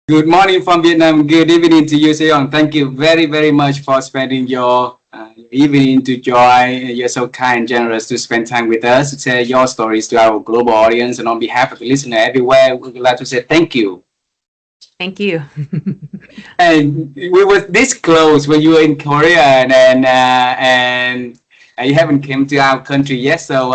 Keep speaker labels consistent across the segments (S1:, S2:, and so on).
S1: Good morning from Vietnam. Good evening to you, Soyeon. Thank you very, very much for spending your evening to join. You're so kind and generous to spend time with us to share your stories to our global audience. And on behalf of the listener everywhere, we would like to say thank you.
S2: Thank you.
S1: And we were this close when you were in Korea, and you haven't came to our country yet. So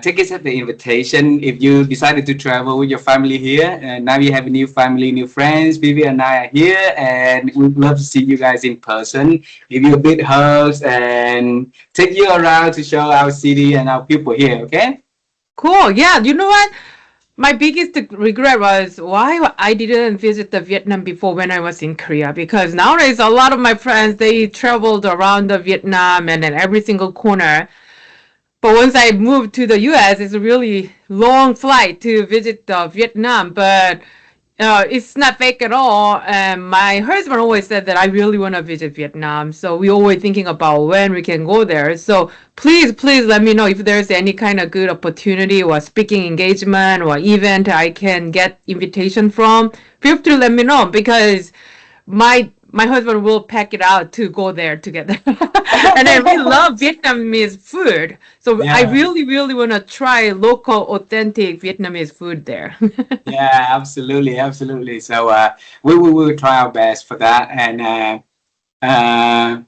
S1: take it as the invitation. If you decided to travel with your family here, and now you have a new family, new friends. Vivi and I are here, and we'd love to see you guys in person. Give you a big hugs and take you around to show our city and our people here. Okay?
S2: Cool. Yeah. You know what? My biggest regret was why I didn't visit the Vietnam before when I was in Korea. Because nowadays, a lot of my friends, they traveled around the Vietnam and in every single corner. But once I moved to the US, it's a really long flight to visit Vietnam. But it's not fake at all. And my husband always said that I really want to visit Vietnam. So we always thinking about when we can go there. So please let me know if there's any kind of good opportunity or speaking engagement or event I can get invitation from. Feel free to let me know because my husband will pack it out to go there together. And then we love Vietnamese food. So I
S1: Yeah.
S2: really want to try local authentic Vietnamese food there.
S1: Yeah, absolutely, absolutely. So we will try our best for that. Uh,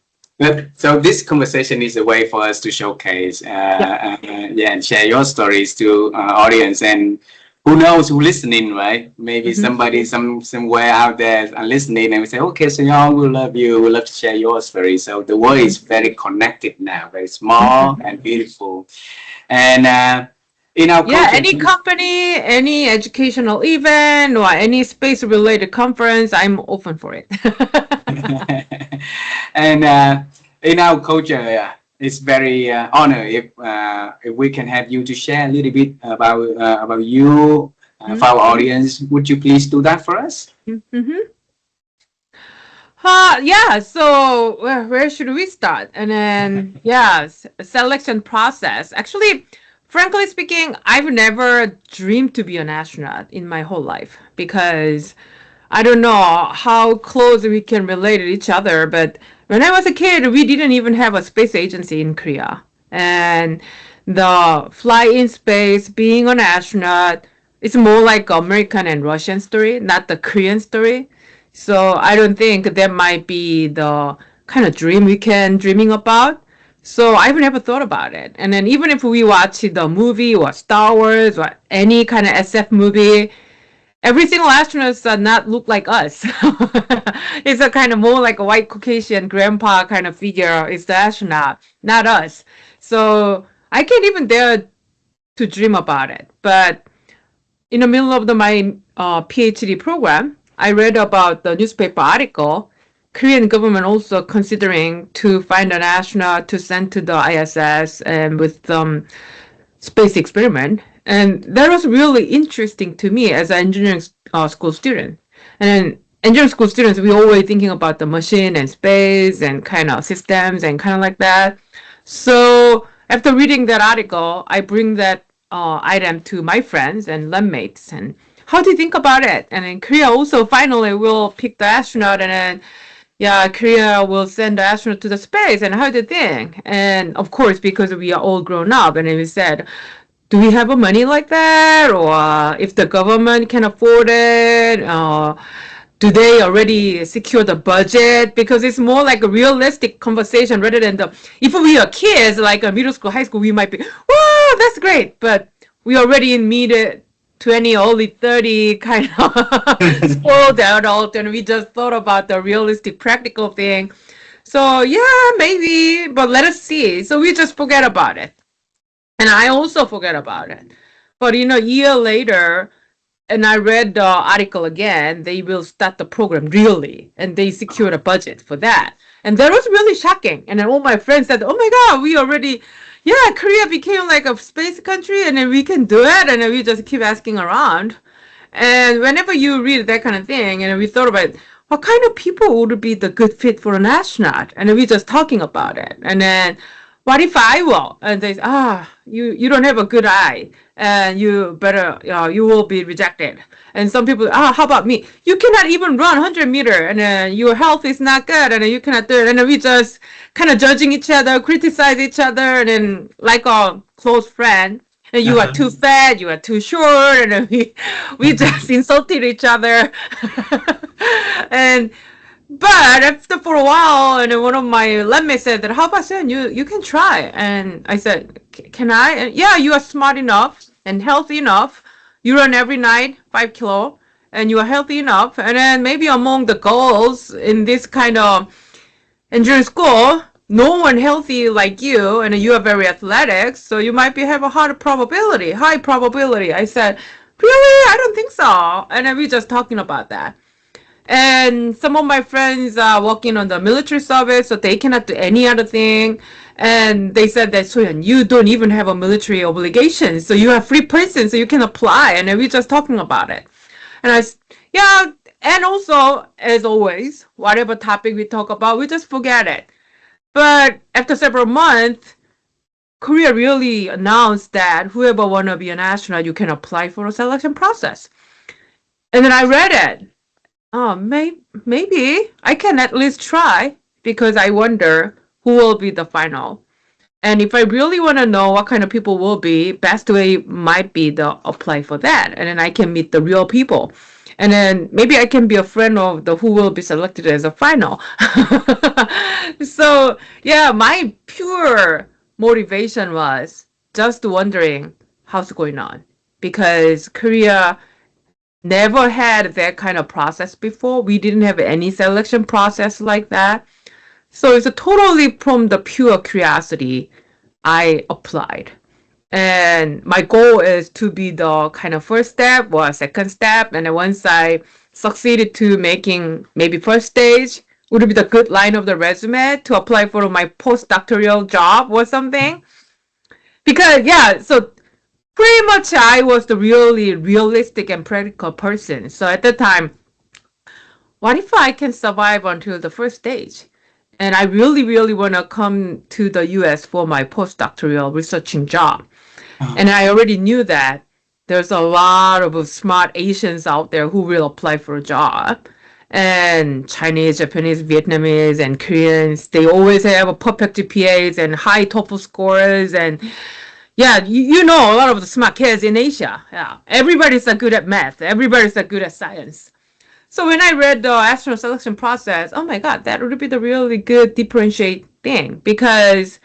S1: so this conversation is a way for us to showcase,
S2: Yep.
S1: yeah, and share your stories to audience. And who knows who's listening, right? Maybe
S2: Mhm.
S1: somebody somewhere out there are listening, and we say, okay, so young, we love you. We love to share your story. So the world is very connected now, very small
S2: Mhm.
S1: and beautiful. And in our
S2: Yeah,
S1: culture,
S2: any company, any educational event, or any space related conference, I'm open for it.
S1: and in our culture, it's very honor if we can have you to share a little bit about you for our audience. Would you please do that for us?
S2: Mm-hmm. Yeah, so where should we start? And then, yeah, selection process. Actually, frankly speaking, I've never dreamed to be an astronaut in my whole life because I don't know how close we can relate to each other, but when I was a kid, we didn't even have a space agency in Korea. And the fly in space, being an astronaut, it's more like American and Russian story, not the Korean story. So I don't think that might be the kind of dream we can dreaming about. So I've never thought about it. And then even if we watch the movie or Star Wars or any kind of SF movie, every single astronaut does not look like us. It's a kind of more like a white Caucasian grandpa kind of figure. It's the astronaut, not us. So I can't even dare to dream about it. But in the middle of my PhD program, I read about the newspaper article. Korean government also considering to find an astronaut to send to the ISS and with space experiment. And that was really interesting to me as an engineering school student. And engineering school students, we always thinking about the machine and space and kind of systems and kind of like that. So after reading that article, I bring that item to my friends and lab mates and how do you think about it? And in Korea also finally will pick the astronaut and then yeah, Korea will send the astronaut to the space and how do you think? And of course, because we are all grown up and we said, do we have a money like that? Or if the government can afford it? Do they already secure the budget? Because it's more like a realistic conversation rather than the, if we are kids, like a middle school, high school, we might be, wow, that's great. But we already in mid 20, early 30 kind of spoiled adult and we just thought about the realistic practical thing. So yeah, maybe, but let us see. So we just forget about it. And I also forget about it. But a year later, and I read the article again, they will start the program really, and they secured a budget for that. And that was really shocking. And then all my friends said, "Oh my God, we already, yeah, Korea became like a space country, and then we can do it." And then we just keep asking around. And whenever you read that kind of thing, and we thought about what kind of people would be the good fit for an astronaut, and we just talking about it. And then what if I will? And they say, you don't have a good eye, and you better, you will be rejected. And some people, how about me? You cannot even run 100 meter, and your health is not good, and you cannot do it. And then we just kind of judging each other, criticize each other, and then like a close friend. And you are
S1: Uh-huh.
S2: too fat, you are too short, and then we just insulted each other. And but after for a while, and then one of my lemmates said that, how about Sen, you can try. And I said, can I? And yeah, you are smart enough and healthy enough. You run every night, 5 kilo, and you are healthy enough. And then maybe among the girls in this kind of engineering school, no one healthy like you, and you are very athletic, so you might be have a high probability. I said, really? I don't think so. And then we just talking about that. And some of my friends are working on the military service, so they cannot do any other thing. And they said that, Soyeon, you don't even have a military obligation, so you are free person, so you can apply. And then we're just talking about it. And yeah, and also, as always, whatever topic we talk about, we just forget it. But after several months, Korea really announced that whoever wanna be an astronaut, you can apply for a selection process. And then I read it. Oh, maybe I can at least try because I wonder who will be the final. And if I really want to know what kind of people will be, best way might be the apply for that, and then I can meet the real people, and then maybe I can be a friend of the who will be selected as a final. So yeah, my pure motivation was just wondering how's it going on because Korea never had that kind of process before. We didn't have any selection process like that. So it's a totally from the pure curiosity I applied. And my goal is to be the kind of first step or second step. And then once I succeeded to making maybe first stage, would be the good line of the resume to apply for my postdoctoral job or something. Because yeah, so pretty much I was the really realistic and practical person. So at the time, what if I can survive until the first stage? And I really, really want to come to the US for my postdoctoral researching job.
S1: Uh-huh.
S2: And I already knew that there's a lot of smart Asians out there who will apply for a job. And Chinese, Japanese, Vietnamese, and Koreans, they always have a perfect GPAs and high TOEFL scores. And yeah, you know a lot of the smart kids in Asia. Yeah, everybody's good at math. Everybody's good at science. So when I read the astronaut selection process, oh my God, that would be the really good differentiate thing because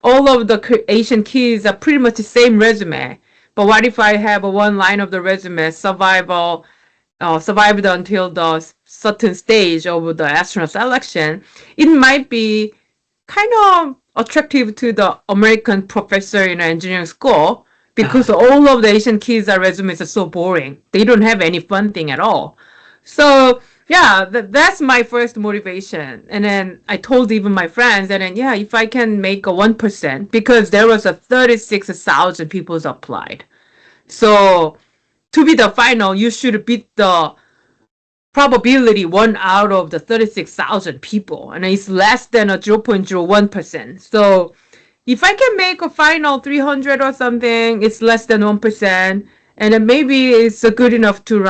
S2: all of the Asian kids are pretty much the same resume. But what if I have a one line of the resume, survived until the certain stage of the astronaut selection? It might be kind of attractive to the American professor in engineering school because
S1: Uh-huh.
S2: all of the Asian kids' resumes are so boring. They don't have any fun thing at all. So yeah, that's my first motivation. And then I told even my friends, and then yeah, if I can make a 1%, because there was a 36,000 people applied. So to be the final, you should beat the probability one out of the 36,000 people, and it's less than a 0.01%. So if I can make a final 300 or something, it's less than 1%. And then maybe it's good enough to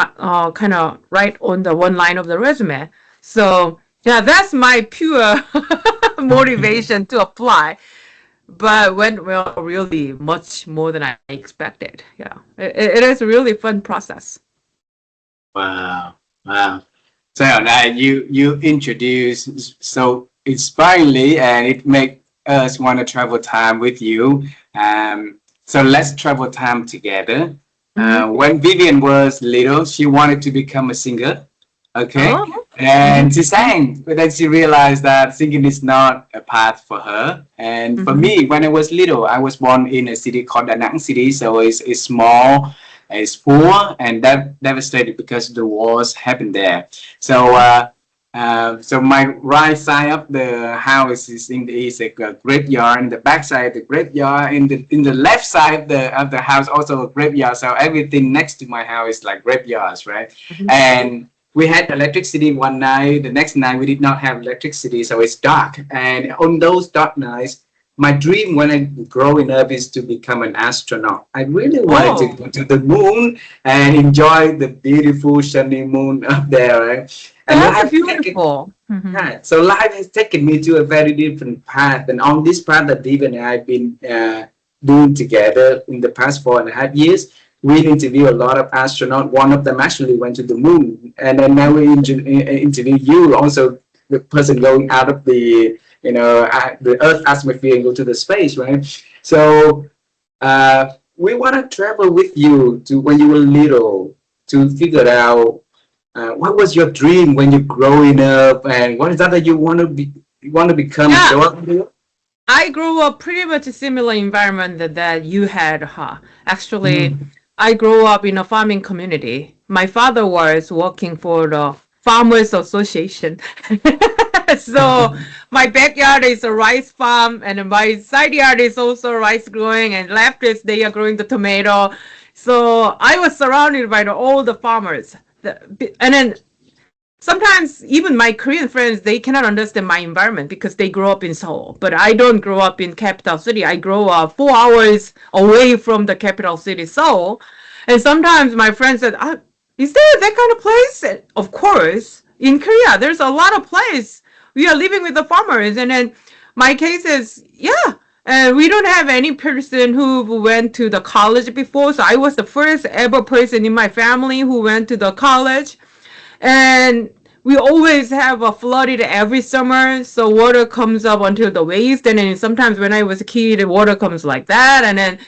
S2: kind of write on the one line of the resume. So yeah, that's my pure motivation to apply. But went well really much more than I expected. Yeah, it is a really fun process.
S1: Wow. Wow. So you introduce so inspiringly, and it make us want to travel time with you. So let's travel time together.
S2: Hmm.
S1: When Vivian was little, she wanted to become a singer. Okay,
S2: Oh. Hmm.
S1: and she sang, but then she realized that singing is not a path for her. And for
S2: Hmm.
S1: me, when I was little, I was born in a city called Da Nang City, so it's small, it's poor, and that devastated because the wars happened there. So so my right side of the house is a graveyard. In the back side, the graveyard. In the left side of the house, also a graveyard. So everything next to my house is like graveyards, right?
S2: Hmm.
S1: And we had electricity one night. The next night we did not have electricity, so it's dark. And on those dark nights, my dream when I growing up is to become an astronaut. I really wanted to
S2: Oh,
S1: go to the moon and enjoy the beautiful shiny moon up there, right? And
S2: that's
S1: life taken,
S2: beautiful. Hmm.
S1: yeah, so life has taken me to a very different path. And on this path that Viv and I have been doing together in the past 4.5 years, we interview a lot of astronauts. One of them actually went to the moon, and then now we interview you, also the person going out of the the Earth atmosphere and go to the space, right? So we want to travel with you to when you were little to figure out what was your dream when you're growing up, and what is that you want to be, you want to become?
S2: Yeah,
S1: So what do you?
S2: I grew up pretty much a similar environment that you had, huh? Actually,
S1: Mhm.
S2: I grew up in a farming community. My father was working for the Farmers Association. So my backyard is a rice farm, and my side yard is also rice growing, and left is they are growing the tomato. So I was surrounded by all the farmers. And then sometimes even my Korean friends, they cannot understand my environment because they grow up in Seoul. But I don't grow up in capital city. I grow up 4 hours away from the capital city, Seoul. And sometimes my friends said, is there that kind of place? And of course, in Korea, there's a lot of place. We are living with the farmers. And then my case is, yeah. And we don't have any person who went to the college before. So I was the first ever person in my family who went to the college. And we always have a flooded every summer, so water comes up until the waist, and then sometimes when I was a kid, water comes like that, and then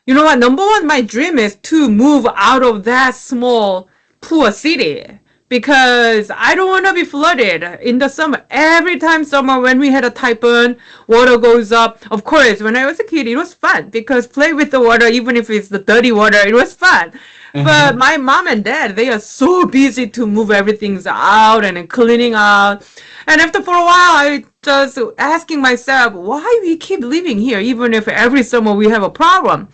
S2: you know what? Number one, my dream is to move out of that small poor city because I don't want to be flooded in the summer. Every time summer when we had a typhoon, water goes up. Of course, when I was a kid, it was fun because play with the water, even if it's the dirty water, it was fun. But my mom and dad, they are so busy to move everything out and then cleaning out. And after for a while, I just asking myself, why we keep living here, even if every summer we have a problem.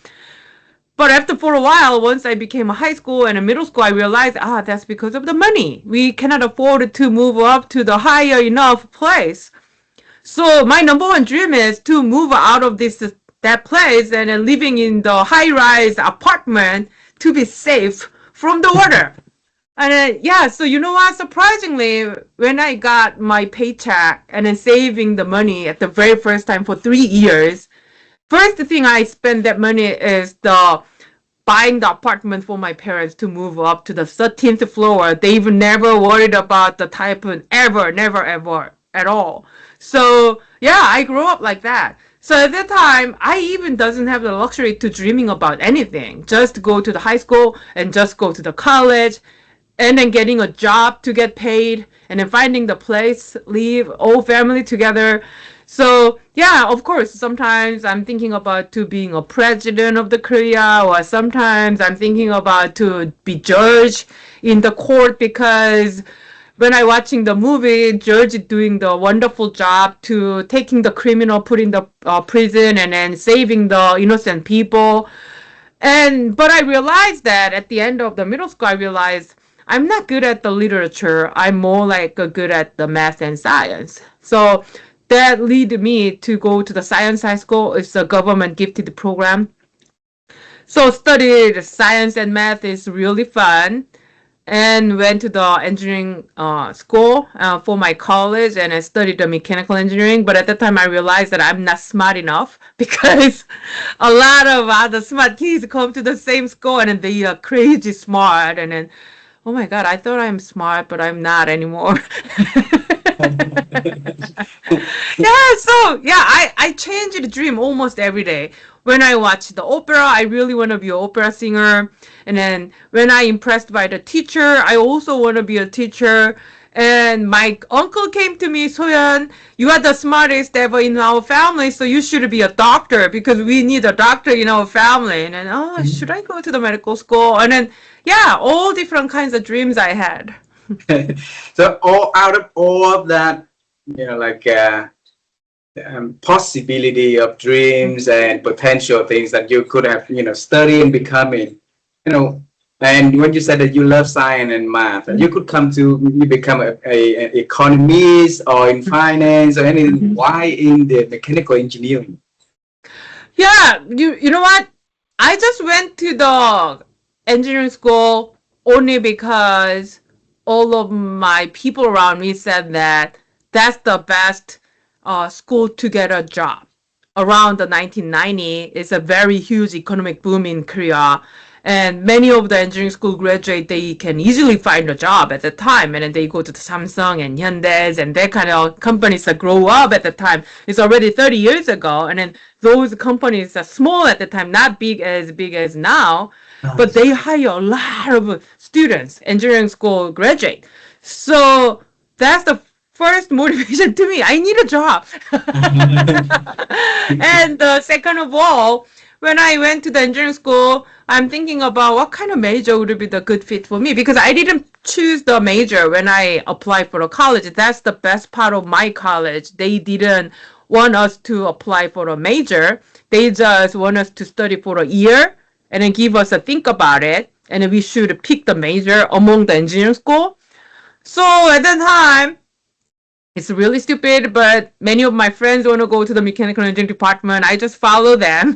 S2: But after for a while, once I became a high school and a middle school, I realized, that's because of the money. We cannot afford to move up to the higher enough place. So my number one dream is to move out of that place and living in the high-rise apartment to be safe from the water. And yeah, so you know what? Surprisingly, when I got my paycheck and then saving the money at the very first time for 3 years, first thing I spend that money is the buying the apartment for my parents to move up to the 13th floor. They've never worried about the typhoon ever, never, ever at all. So yeah, I grew up like that. So at that time, I even doesn't have the luxury to dreaming about anything. Just go to the high school and just go to the college and then getting a job to get paid and then finding the place, leave all family together. So yeah, of course, sometimes I'm thinking about to being a president of the Korea, or sometimes I'm thinking about to be judge in the court because when I watching the movie, Judge is doing the wonderful job to taking the criminal, put in the prison, and then saving the innocent people. And but I realized that at the end of the middle school, I realized I'm not good at the literature. I'm more like good at the math and science. So that lead me to go to the science high school. It's a government gifted program. So studied science and math is really fun and went to the engineering school for my college and I studied the mechanical engineering. But at that time, I realized that I'm not smart enough because a lot of other smart kids come to the same school and they are crazy smart. And then, oh my God, I thought I'm smart, but I'm not anymore. Yeah, so yeah, I change the dream almost every day. When I watch the opera, I really want to be an opera singer. And then when I impressed by the teacher, I also want to be a teacher. And my uncle came to me, Soyeon, you are the smartest ever in our family, so you should be a doctor because we need a doctor in our family. And then, should I go to the medical school? And then, yeah, all different kinds of dreams I had.
S1: So all out of all of that, like possibility of dreams and potential things that you could have, studied and becoming, and when you said that you love science and math, and you could come to you become a economist or in finance or anything. Why in the mechanical engineering?
S2: Yeah, you know what? I just went to the engineering school only because all of my people around me said that that's the best school to get a job. Around the 1990, it's a very huge economic boom in Korea, and many of the engineering school graduate they can easily find a job at the time, and then they go to the Samsung and Hyundai's and that kind of companies that grow up at the time. It's already 30 years ago, and then those companies are small at the time, not big as now, but they hire a lot of students, engineering school graduate. So that's the first motivation to me. I need a job. And second of all, when I went to the engineering school, I'm thinking about what kind of major would be the good fit for me because I didn't choose the major when I applied for a college. That's the best part of my college. They didn't want us to apply for a major. They just want us to study for a year and then give us a think about it. And then we should pick the major among the engineering school. So at that time, it's really stupid, but many of my friends want to go to the mechanical engineering department. I just follow them.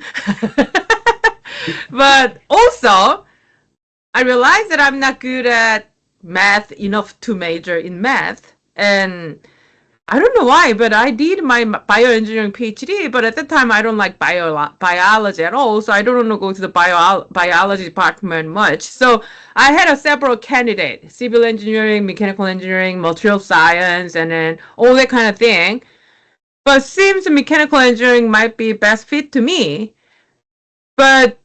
S2: But also, I realized that I'm not good at math enough to major in math. And I don't know why, but I did my bioengineering PhD, but at the time I don't like biology at all, so I don't want to go to the biology department much. So I had a several candidates, civil engineering, mechanical engineering, material science, and then all that kind of thing. But seems mechanical engineering might be best fit to me. But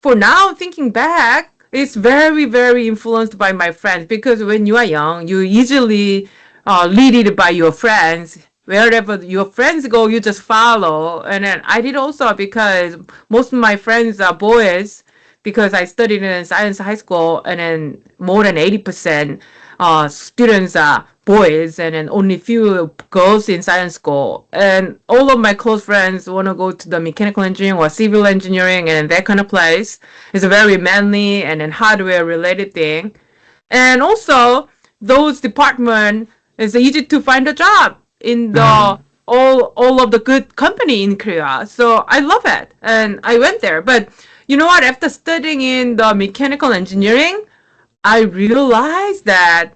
S2: for now, thinking back, it's very, very influenced by my friends because when you are young, you easily lead it by your friends. Wherever your friends go, you just follow. And then I did also because most of my friends are boys because I studied in science high school and then more than 80% students are boys and then only few girls in science school. And all of my close friends want to go to the mechanical engineering or civil engineering and that kind of place. It's a very manly and then hardware related thing. And also those department is easy to find a job in the all of the good company in Korea. So I love it. And I went there. But you know what? After studying in the mechanical engineering, I realized that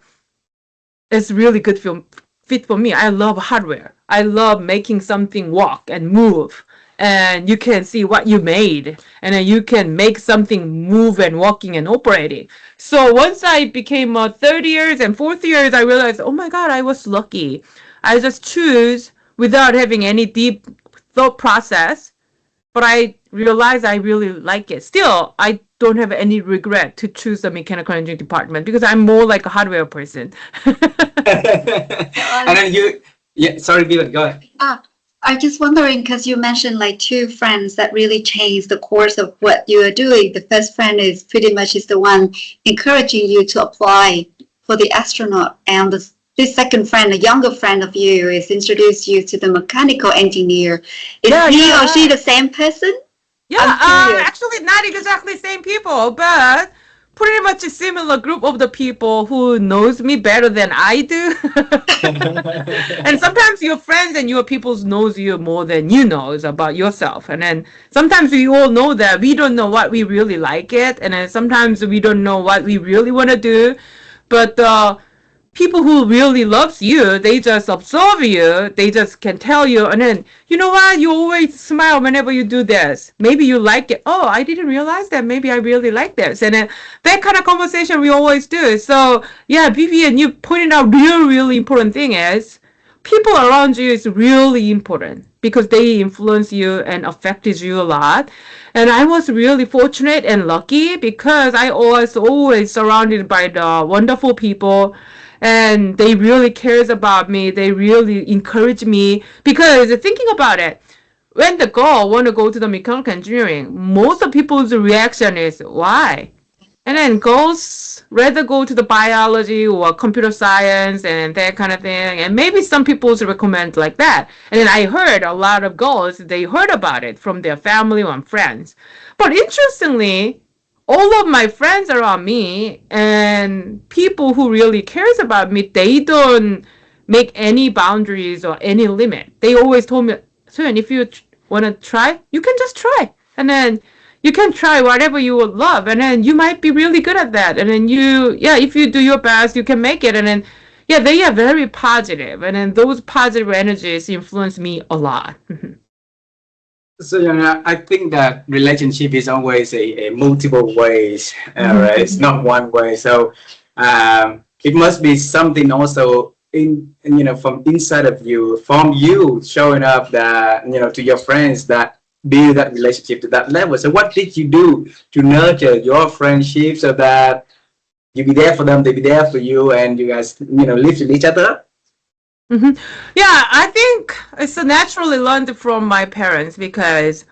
S2: it's really good fit for me. I love hardware. I love making something walk and move. And you can see what you made. And then you can make something move and walking and operating. So once I became third years and fourth years, I realized, oh my God, I was lucky. I just choose without having any deep thought process. But I realized I really like it. Still, I don't have any regret to choose the mechanical engineering department because I'm more like a hardware person.
S1: And then yeah, sorry, Vivian, go ahead.
S3: I'm just wondering because you mentioned like two friends that really changed the course of what you are doing. The first friend is pretty much is the one encouraging you to apply for the astronaut, and this second friend, a younger friend of you, is introduced you to the mechanical engineer. Is he or she the same person?
S2: Yeah, actually not exactly same people, but pretty much a similar group of the people who knows me better than I do. And sometimes your friends and your people knows you more than you knows about yourself. And then sometimes we all know that we don't know what we really like it. And then sometimes we don't know what we really want to do. But people who really loves you, they just observe you, they just can tell you, and then you know what, you always smile whenever you do this. Maybe you like it. Oh, I didn't realize that. Maybe I really like this. And then that kind of conversation we always do. So yeah, Vivian, you pointed out really important thing is people around you is really important because they influence you and affected you a lot. And I was really fortunate and lucky because I was always surrounded by the wonderful people and they really cares about me. They really encourage me because thinking about it, when the girl want to go to the mechanical engineering, most of people's reaction is why? And then girls rather go to the biology or computer science and that kind of thing. And maybe some people recommend like that. And then I heard a lot of girls, they heard about it from their family or friends. But interestingly, all of my friends around me and people who really cares about me, they don't make any boundaries or any limit. They always told me, Soyeon, if you want to try, you can just try. And then you can try whatever you would love. And then you might be really good at that. And then if you do your best, you can make it. And then, yeah, they are very positive. And then those positive energies influence me a lot.
S1: So, I think that relationship is always a multiple ways, right? It's not one way. So, it must be something also from inside of you, from you showing up that, to your friends that build that relationship to that level. So, what did you do to nurture your friendship so that you be there for them, they be there for you, and you guys, live with each other?
S2: Yeah, I think it's naturally learned from my parents because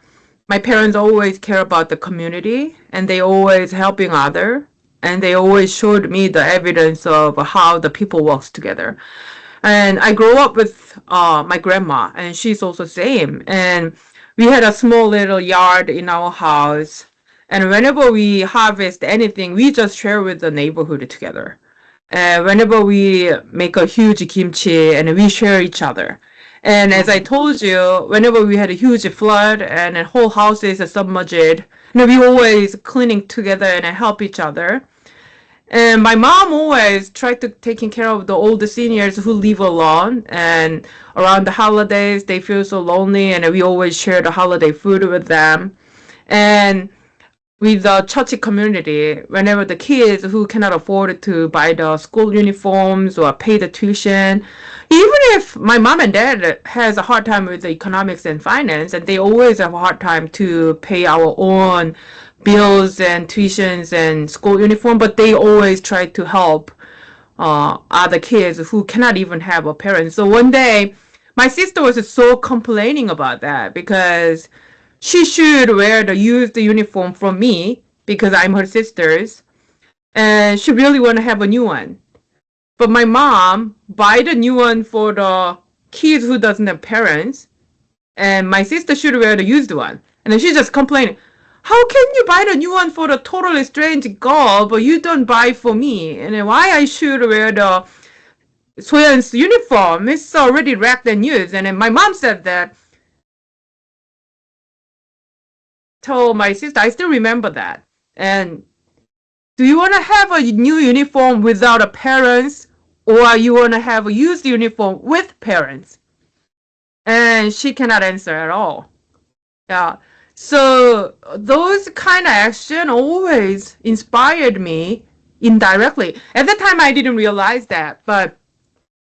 S2: my parents always care about the community and they always helping other and they always showed me the evidence of how the people works together. And I grew up with my grandma and she's also same. And we had a small little yard in our house. And whenever we harvest anything, we just share with the neighborhood together. Whenever we make a huge kimchi and we share each other. And as I told you, whenever we had a huge flood and the whole house is submerged, we always cleaning together and help each other. And my mom always tried to taking care of the older seniors who live alone. And around the holidays, they feel so lonely, and we always share the holiday food with them. And with the church community, whenever the kids who cannot afford to buy the school uniforms or pay the tuition, even if my mom and dad has a hard time with the economics and finance, and they always have a hard time to pay our own bills and tuitions and school uniform, but they always try to help other kids who cannot even have a parent. So one day, my sister was so complaining about that because she should wear the used uniform from me because I'm her sister's, and she really want to have a new one. But my mom buy the new one for the kids who doesn't have parents, and my sister should wear the used one. And then she just complaining, how can you buy the new one for the totally strange girl, but you don't buy for me? And then why I should wear the Soyeon's uniform? It's already wrapped and used. And then my mom said that, told my sister, I still remember that. And do you want to have a new uniform without a parents, or you want to have a used uniform with parents? And she cannot answer at all. Yeah. So those kind of action always inspired me indirectly. At the time, I didn't realize that, but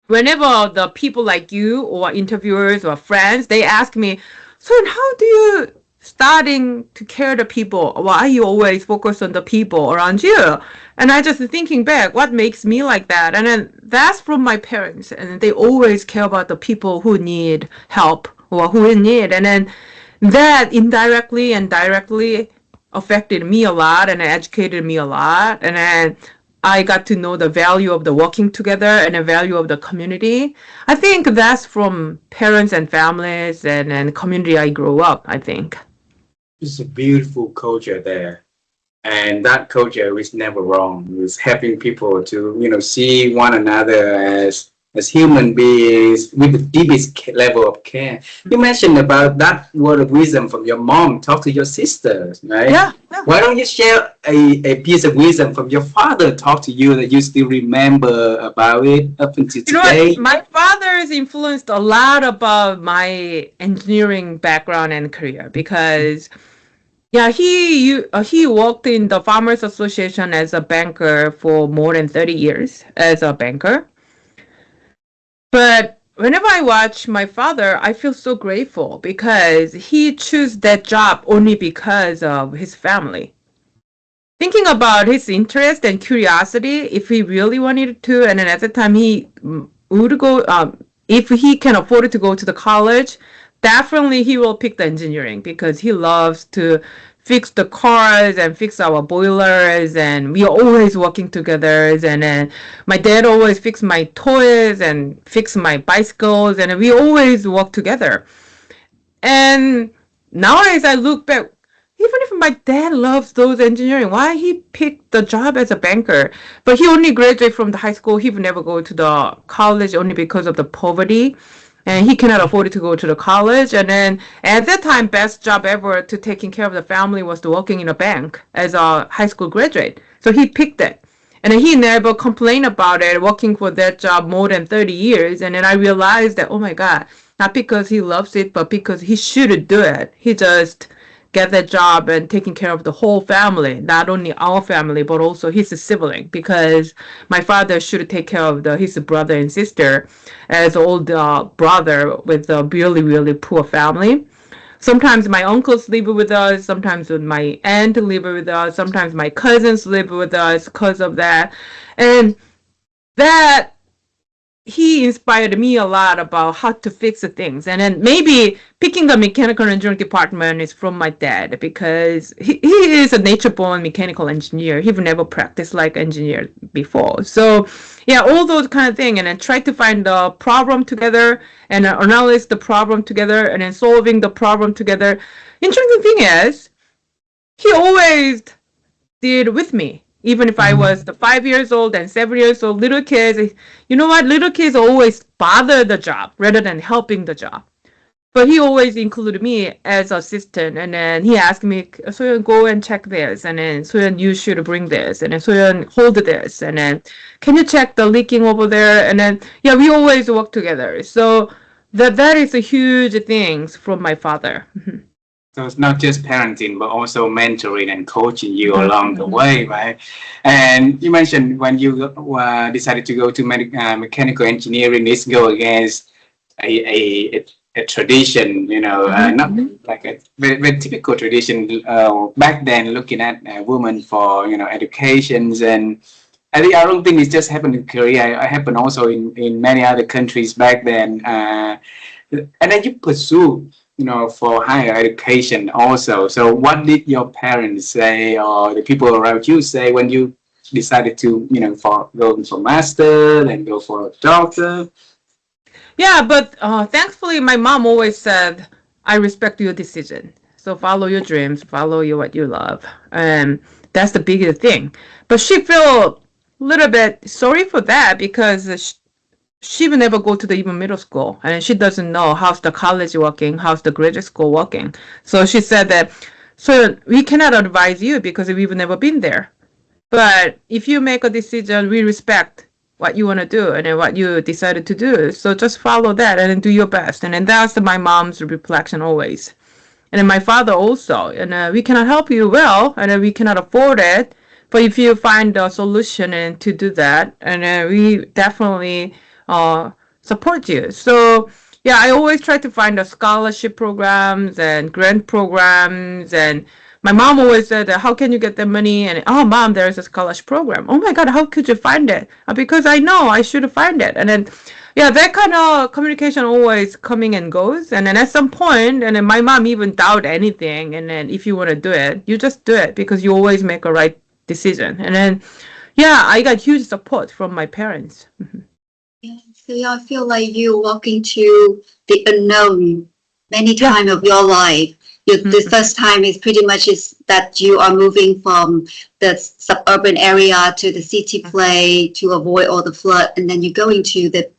S2: whenever the people like you or interviewers or friends, they ask me, so how do you starting to care the people? Why you always focus on the people around you? And I just thinking back, what makes me like that? And then that's from my parents, and they always care about the people who need help or who in need. And then that indirectly and directly affected me a lot and educated me a lot. And then I got to know the value of the working together and the value of the community. I think that's from parents and families and community I grew up, I think.
S1: It's a beautiful culture there. And that culture is never wrong. It's helping people to, see one another as human beings with the deepest level of care. You mentioned about that word of wisdom from your mom. Talk to your sisters, right?
S2: Yeah.
S1: Why don't you share a piece of wisdom from your father talk to you that you still remember about it up until today?
S2: My father's influenced a lot about my engineering background and career because he worked in the Farmers Association as a banker for more than 30 years as a banker. But whenever I watch my father, I feel so grateful because he chose that job only because of his family. Thinking about his interest and curiosity, if he really wanted to, and then at the time he would go, if he can afford to go to the college, definitely he will pick the engineering because he loves to fix the cars and fix our boilers, and we are always working together. And then my dad always fix my toys and fix my bicycles, and we always work together. And nowadays I look back, even if my dad loves those engineering, why he picked the job as a banker? But he only graduated from the high school. He would never go to the college only because of the poverty. and he cannot afford to go to the college. And then at that time, best job ever to taking care of the family was to working in a bank as a high school graduate. So he picked it. And then he never complained about it, working for that job more than 30 years. And then I realized that, oh my God, not because he loves it, but because he should do it. He just get that job and taking care of the whole family, not only our family, but also his sibling, because my father should take care of his brother and sister as older brother with a really, really poor family. Sometimes my uncles live with us, sometimes my aunt live with us, sometimes my cousins live with us because of that. And that he inspired me a lot about how to fix the things. And then maybe picking the mechanical engineering department is from my dad, because he is a nature-born mechanical engineer. He've never practiced like engineer before. So yeah, all those kind of things. And then try to find the problem together and analyze the problem together and then solving the problem together. Interesting thing is, he always did with me. Even if I was the 5 years old and 7 years old, little kids, you know what? Little kids always bother the job rather than helping the job. But he always included me as assistant, and then he asked me, Soyeon, go and check this, and then Soyeon, you should bring this, and then Soyeon, hold this, and then can you check the leaking over there? And then yeah, we always work together. So that is a huge thing from my father.
S1: So it's not just parenting, but also mentoring and coaching you along the way, right? And you mentioned when you decided to go to mechanical engineering, this go against a tradition, you know, not like a very typical tradition back then, looking at women for, you know, educations. And I don't think it just happened in Korea. It happened also in many other countries back then. And then you pursue, you know, for higher education also. So what did your parents say, or the people around you say, when you decided to, you know, go for master and go for a doctor?
S2: Yeah, but thankfully my mom always said, I respect your decision. So follow your dreams, follow what you love. And that's the biggest thing. But she felt a little bit sorry for that, because she will never go to the even middle school, and she doesn't know how's the college working, how's the graduate school working. So she said that, so we cannot advise you because we've never been there. But if you make a decision, we respect what you want to do and then what you decided to do. So just follow that and then do your best. And then that's my mom's reflection always. And then my father also. And we cannot help you well, and then we cannot afford it. But if you find a solution and to do that, and we definitely support you. So yeah, I always try to find the scholarship programs and grant programs. And my mom always said, how can you get the money? And oh, mom, there's a scholarship program. Oh my God, how could you find it? Because I know I should find it. And then yeah, that kind of communication always coming and goes. And then at some point, and then my mom even doubt anything. And then if you want to do it, you just do it, because you always make a right decision. And then yeah, I got huge support from my parents.
S3: Yeah, so yeah, I feel like you walk into the unknown many times of your life. The first time is pretty much is that you are moving from the suburban area to the city place to avoid all the flood, and then you go into the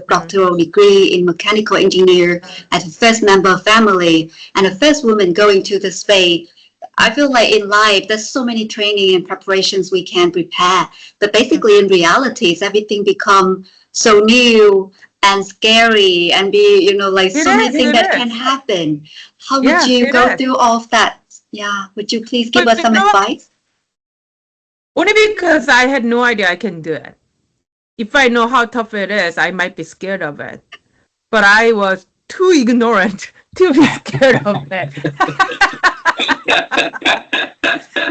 S3: doctoral degree in mechanical engineer as a first member of family and the first woman going to the space. I feel like in life, there's so many training and preparations we can prepare, but basically in realities, everything become so new and scary and be, you know, like so many things that can happen. How would you go through all of that? Yeah. Would you please give us some advice?
S2: Only because I had no idea I can do it. If I know how tough it is, I might be scared of it. But I was too ignorant to be scared of it.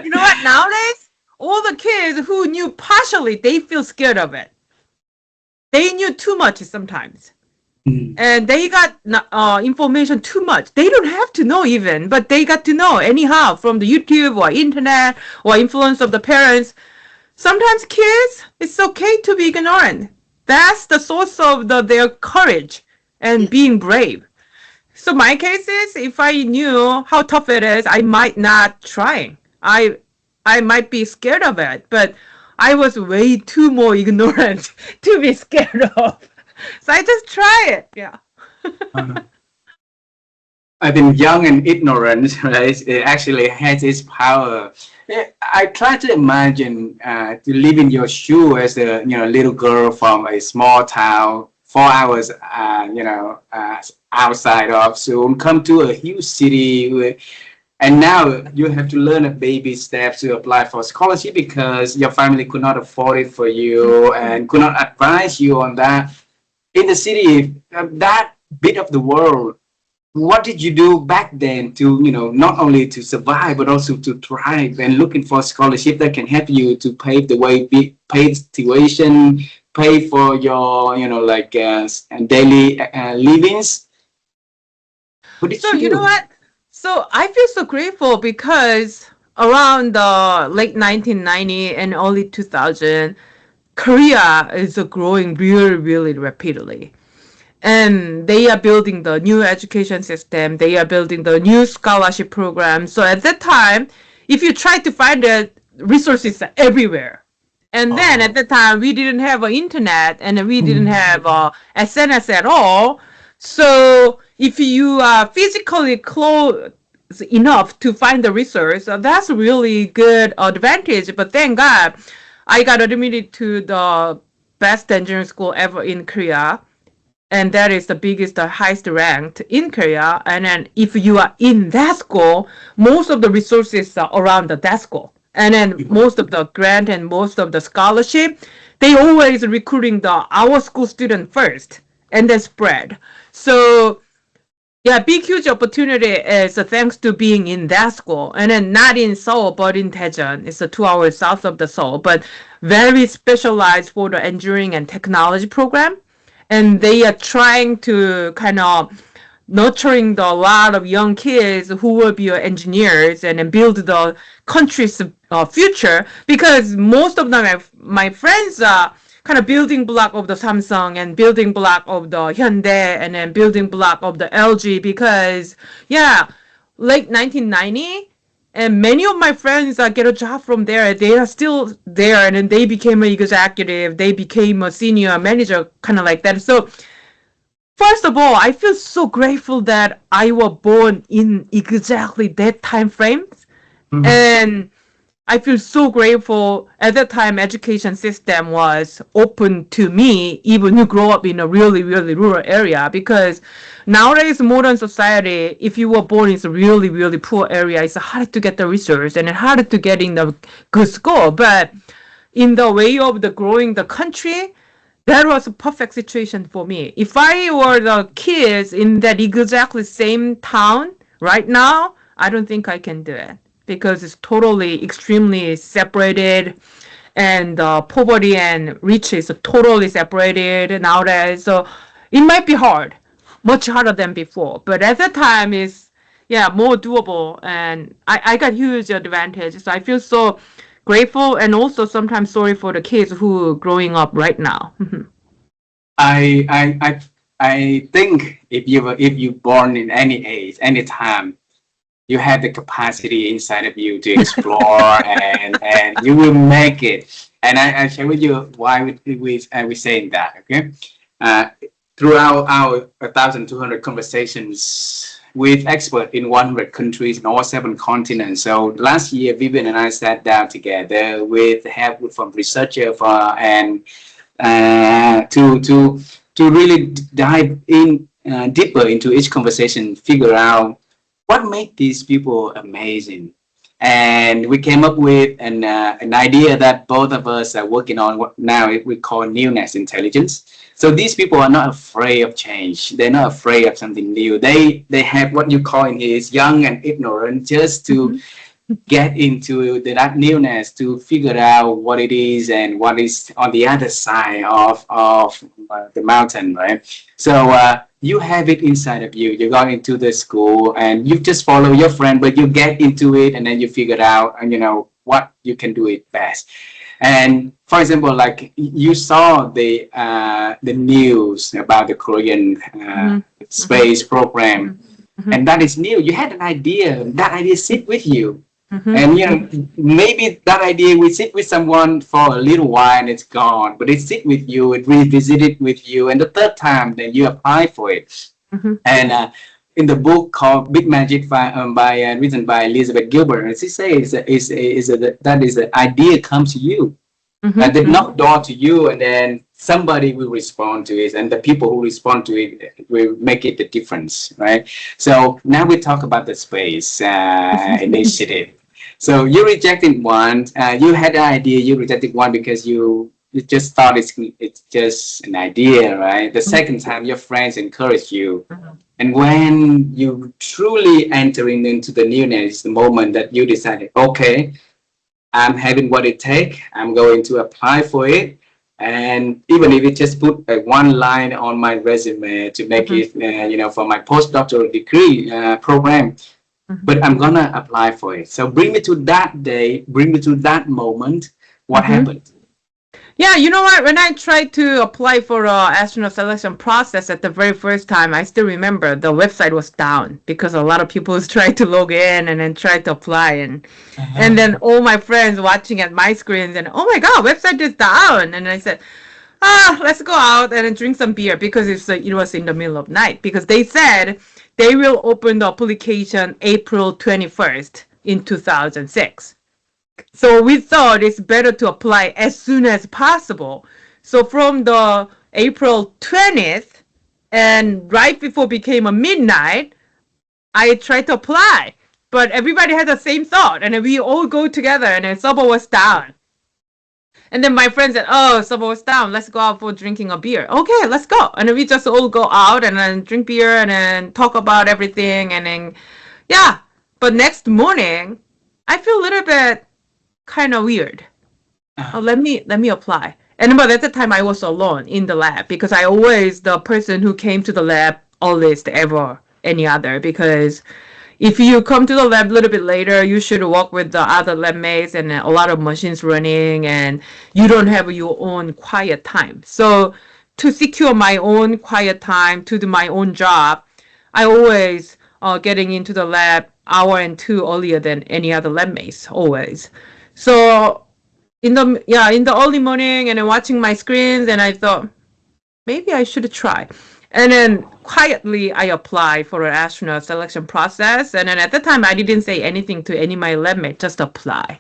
S2: You know what? Nowadays, all the kids who knew partially, they feel scared of it. They knew too much sometimes. And they got information too much. They don't have to know even, but they got to know anyhow from the YouTube or internet or influence of the parents. Sometimes kids, it's okay to be ignorant. That's the source of their courage and being brave. So my case is, if I knew how tough it is, I might not try. I might be scared of it, but I was way too more ignorant to be scared of. So I just try it. Yeah.
S1: Uh, I think young and ignorant, right, it actually has its power. I try to imagine to live in your shoe as a little girl from a small town, 4 hours outside of Seoul, come to a huge city, and now you have to learn a baby steps to apply for scholarship because your family could not afford it for you and could not advise you on that. In the city, that bit of the world, what did you do back then to not only to survive but also to thrive and looking for scholarship that can help you to pave the way, pay tuition, pay for your daily livings? What did
S2: So
S1: you
S2: you know
S1: do?
S2: what? So I feel so grateful because around the late 1990 and early 2000, Korea is growing really, really rapidly. And they are building the new education system. They are building the new scholarship program. So at that time, if you try to find the resources are everywhere. And then at
S1: Oh.
S2: the time, we didn't have internet and we didn't
S1: Mm.
S2: have SNS at all. So if you are physically close enough to find the resource, that's really good advantage. But thank God, I got admitted to the best engineering school ever in Korea, and that is the biggest, the highest ranked in Korea. And then if you are in that school, most of the resources are around that school. And then most of the grant and most of the scholarship, they always recruiting our school student first and then spread. So yeah, big huge opportunity is thanks to being in that school, and then not in Seoul but in Daejeon. It's 2 hours south of the Seoul, but very specialized for the engineering and technology program, and they are trying to kind of nurturing a lot of young kids who will be engineers and then build the country's future, because most of them, my friends are kind of building block of the Samsung and building block of the Hyundai and then building block of the LG, because yeah, late 1990, and many of my friends get a job from there. They are still there, and then they became an executive, they became a senior manager, kind of like that. So first of all, I feel so grateful that I was born in exactly that time frame.
S1: Mhm.
S2: And I feel so grateful at that time education system was open to me, even who grow up in a really, really rural area, because nowadays modern society, if you were born in a really, really poor area, it's hard to get the resource and hard to get in the good school. But in the way of the growing the country, that was a perfect situation for me. If I were the kids in that exactly same town right now, I don't think I can do it because it's totally extremely separated, and poverty and rich is totally separated nowadays. So it might be hard, much harder than before. But at that time, is yeah, more doable, and I got huge advantage. So I feel so grateful and also sometimes sorry for the kids who are growing up right now.
S1: I I I I think if you born in any age, any time, you have the capacity inside of you to explore and you will make it. And I share with you why we saying that. Okay, uh, throughout our 1,200 conversations with experts in 100 countries in all 7 continents. So last year, Vivian and I sat down together with help from researcher and to really dive in deeper into each conversation, figure out what made these people amazing. And we came up with an idea that both of us are working on what now we call Newness Intelligence. So these people are not afraid of change. They're not afraid of something new. They have what you call in here is young and ignorant, just to get into that newness, to figure out what it is and what is on the other side of the mountain, right? So you have it inside of you. You go into the school and you just follow your friend, but you get into it and then you figure out, and what you can do it best. And for example, like you saw the news about the Korean space program, and that is new. You had an idea. That idea sit with you. And maybe that idea will sit with someone for a little while and it's gone, but it sit with you, it revisit it with you, and the third time then you apply for it. And in the book called Big Magic written by Elizabeth Gilbert, and she says that is the idea comes to you. They knock door to you, and then somebody will respond to it, and the people who respond to it will make it the difference, right? So now we talk about the space initiative. So you rejected one. You had an idea. You rejected one because you just thought it's just an idea, right? The second time, your friends encourage you, and when you truly entering into the newness, the moment that you decided, okay, I'm having what it takes. I'm going to apply for it. And even if it just put one line on my resume to make it, for my postdoctoral degree program, but I'm gonna apply for it. So bring me to that day, bring me to that moment. What happened?
S2: Yeah, you know what? When I tried to apply for astronaut selection process at the very first time, I still remember the website was down because a lot of people tried to log in and then tried to apply, and then all my friends watching at my screens and, oh my God, website is down. And I said, let's go out and then drink some beer because it was in the middle of night, because they said they will open the application April 21st in 2006. So we thought it's better to apply as soon as possible. So from the April 20th and right before became a midnight, I tried to apply, but everybody had the same thought, and then we all go together, and then server was down. And then my friend said, oh, server was down. Let's go out for drinking a beer. Okay, let's go. And then we just all go out and then drink beer and then talk about everything. And then, yeah. But next morning, I feel a little bit kind of weird. Let me apply. And but at the time I was alone in the lab, because I always the person who came to the lab earliest ever any other, because if you come to the lab a little bit later, you should work with the other lab mates and a lot of machines running, and you don't have your own quiet time. So to secure my own quiet time to do my own job, I always getting into the lab hour and two earlier than any other lab mates, always. So in the early morning and then watching my screens, and I thought maybe I should try. And then quietly I applied for an astronaut selection process. And then at the time I didn't say anything to any of my lab mates, just apply.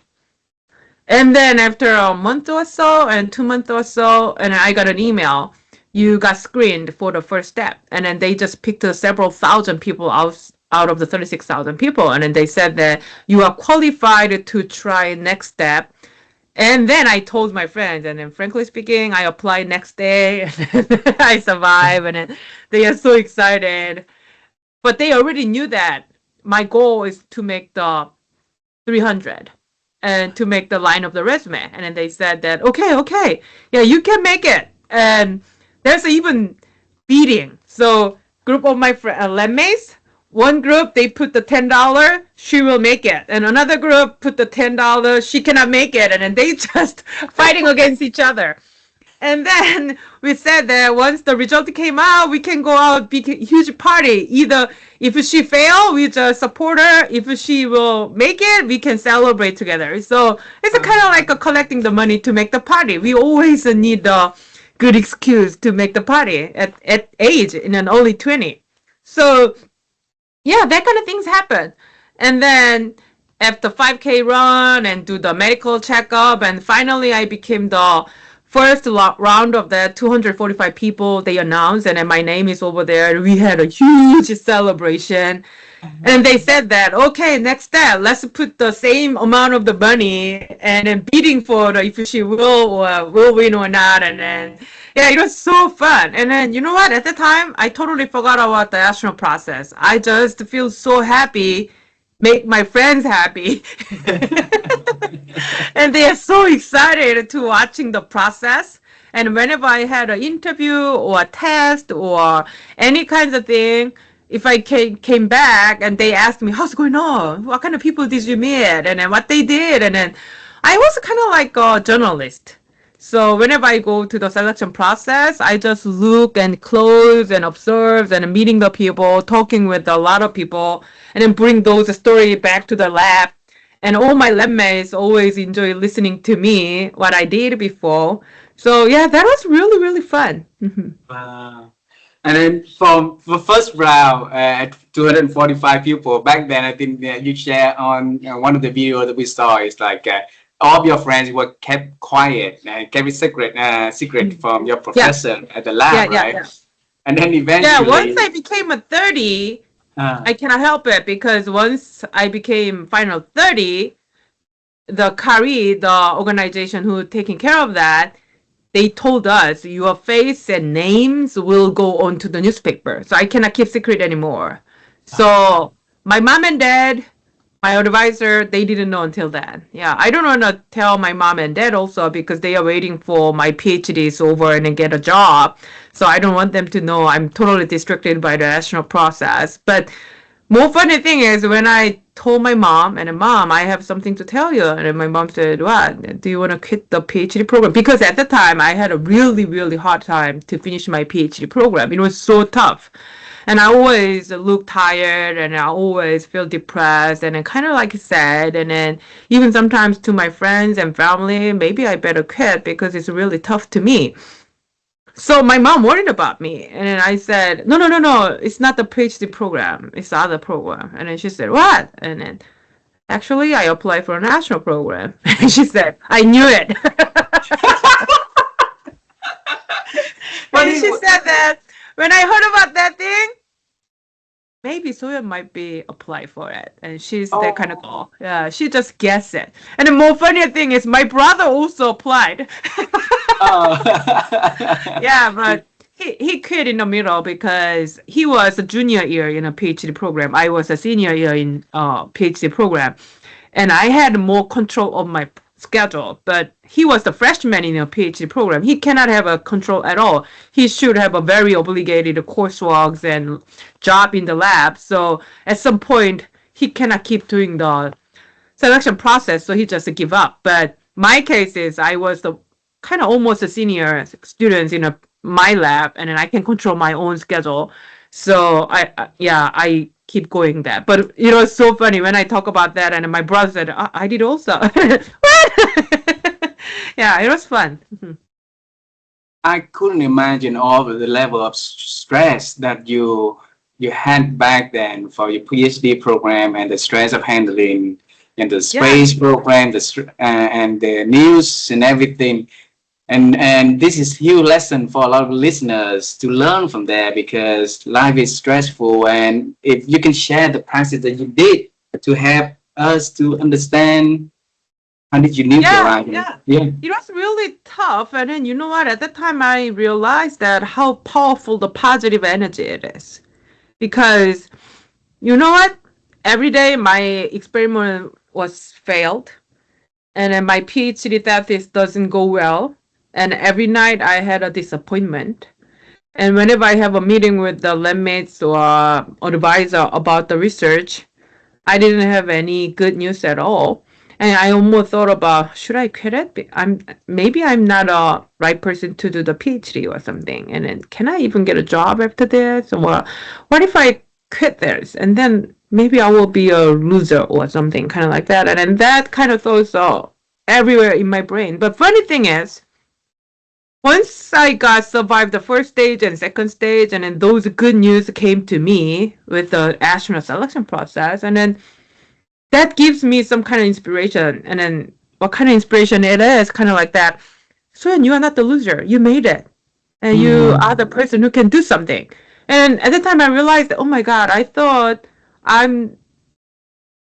S2: And then after a month or so and 2 months or so, and I got an email, you got screened for the first step. And then they just picked several thousand people out of the 36,000 people. And then they said that you are qualified to try next step. And then I told my friends, and then frankly speaking, I applied next day, and I survived, and then they are so excited. But they already knew that my goal is to make the 300 and to make the line of the resume. And then they said that, okay, yeah, you can make it. And there's even beating. So group of my lab mates, one group, they put the $10, she will make it. And another group put the $10, she cannot make it. And then they just fighting against each other. And then we said that once the result came out, we can go out, big, huge party. Either if she fail, we just support her. If she will make it, we can celebrate together. So it's kind of like collecting the money to make the party. We always need the good excuse to make the party at age in an early 20. So yeah, that kind of things happen. And then after 5K run and do the medical checkup, and finally I became the first round of the 245 people they announced, and then my name is over there. We had a huge celebration. And they said that, okay, next step, let's put the same amount of the money and then bidding for if she will win or not. And then, yeah, it was so fun. And then, you know what? At the time, I totally forgot about the astronaut process. I just feel so happy, make my friends happy. And they are so excited to watching the process. And whenever I had an interview or a test or any kinds of thing, if I came back and they asked me, how's it going on? What kind of people did you meet? And then what they did? And then I was kind of like a journalist. So whenever I go to the selection process, I just look and close and observe and meeting the people, talking with a lot of people, and then bring those stories back to the lab. And all my lab mates always enjoy listening to me, what I did before. So yeah, that was really, really fun.
S1: Wow. And then from the first round, at 245 people back then, I think you share on one of the videos that we saw is like all of your friends were kept quiet and kept it secret from your
S2: Yeah,
S1: professor at the
S2: yeah,
S1: lab,
S2: yeah,
S1: right?
S2: yeah.
S1: And then
S2: Yeah, once
S1: eventually,
S2: I became a 30,
S1: uh,
S2: I cannot help it because once I became final 30, the CARI, the organization who taking care of that, they told us your face and names will go onto the newspaper. So I cannot keep secret anymore. So my mom and dad, my advisor, they didn't know until then. Yeah, I don't want to tell my mom and dad also because they are waiting for my PhD is over and then get a job. So I don't want them to know I'm totally distracted by the astronaut process. But more funny thing is when I told my mom, and mom, I have something to tell you. And then my mom said, what? Do you want to quit the PhD program? Because at the time I had a really, really hard time to finish my PhD program. It was so tough. And I always look tired and I always feel depressed and kind of like sad. And then even sometimes to my friends and family, maybe I better quit because it's really tough to me. So my mom worried about me, and then I said, "No, no, no, no, it's not the PhD program. It's the other program." And then she said, "What?" And then actually, I applied for a national program. And she said, "I knew it."
S1: but
S2: And
S1: it,
S2: she said that when I heard about that thing, maybe Soyeon might be apply for it. And she's that kind of
S1: oh,
S2: girl. Yeah, she just guessed it. And the more funny thing is, my brother also applied.
S1: oh.
S2: Yeah, but he quit in the middle because he was a junior year in a PhD program. I was a senior year in a PhD program, and I had more control of my schedule. But he was the freshman in a PhD program. He cannot have a control at all. He should have a very obligated coursework and job in the lab. So at some point, he cannot keep doing the selection process, so he just give up. But my case is I was the kind of almost a senior student in my lab, and then I can control my own schedule. So yeah, I keep going there. But it's so funny when I talk about that, and my brother said I did also. What? Yeah, it was fun.
S1: I couldn't imagine all of the level of stress that you had back then for your PhD program and the stress of handling and the
S2: Yeah,
S1: space program, and the news and everything. And this is huge lesson for a lot of listeners to learn from there because life is stressful. And if you can share the practice that you did to help us to understand how did you
S2: yeah,
S1: neutralize it?
S2: yeah.
S1: Yeah.
S2: It was really tough, and then you know what? At that time, I realized that how powerful the positive energy it is. Because you know what? Every day my experiment was failed, and then my PhD thesis doesn't go well, and every night I had a disappointment. And whenever I have a meeting with the lab mates or advisor about the research, I didn't have any good news at all. And I almost thought about should I quit it? I'm not a right person to do the PhD or something. And then can I even get a job after this? Or what if I quit this and then maybe I will be a loser or something kind of like that. And then that kind of thoughts are everywhere in my brain. But funny thing is, once I got survived the first stage and second stage, and then those good news came to me with the astronaut selection process, and then that gives me some kind of inspiration. And then what kind of inspiration it is, kind of like that. So you are not the loser. You made it. And you
S1: Mhm.
S2: are the person who can do something. And at the time I realized, oh my God, I thought I'm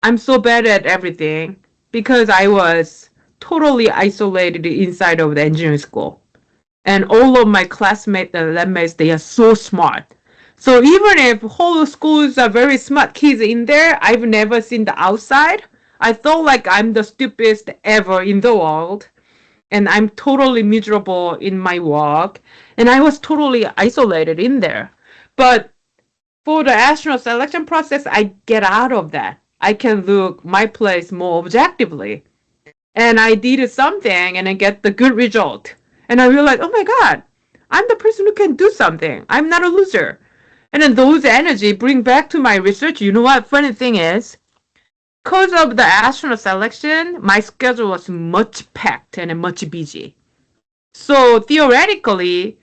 S2: I'm so bad at everything because I was totally isolated inside of the engineering school. And all of my classmates and lab mates, they are so smart. So even if whole schools are very smart kids in there, I've never seen the outside. I felt like I'm the stupidest ever in the world, and I'm totally miserable in my work, and I was totally isolated in there. But for the astronaut selection process, I get out of that. I can look my place more objectively, and I did something and I get the good result. And I realized, oh my God, I'm the person who can do something. I'm not a loser. And then those energy bring back to my research. You know what? Funny thing is, because of the astronaut selection, my schedule was much packed and much busy. So theoretically,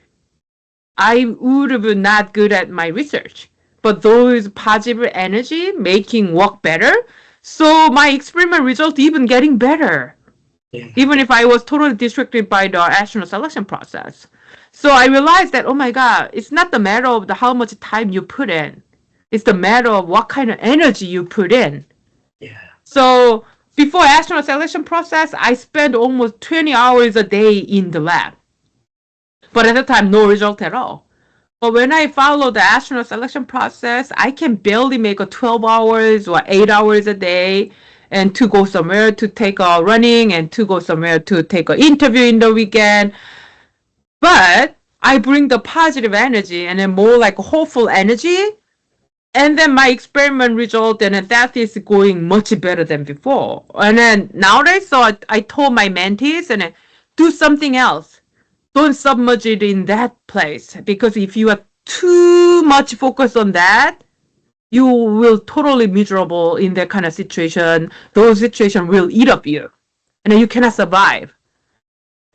S2: I would have been not good at my research. But those positive energy making work better. So my experiment result even getting better.
S1: Yeah.
S2: Even if I was totally distracted by the astronaut selection process. So I realized that, oh my God, it's not the matter of how much time you put in. It's the matter of what kind of energy you put in.
S1: Yeah.
S2: So before astronaut selection process, I spent almost 20 hours a day in the lab. But at the time, no result at all. But when I follow the astronaut selection process, I can barely make a 12 hours or 8 hours a day and to go somewhere to take a running and to go somewhere to take an interview in the weekend. But I bring the positive energy and then more like hopeful energy. And then my experiment result and then that is going much better than before. And then nowadays, so I told my mentees and then do something else. Don't submerge it in that place, because if you are too much focused on that, you will totally miserable in that kind of situation. Those situations will eat up you and then you cannot survive.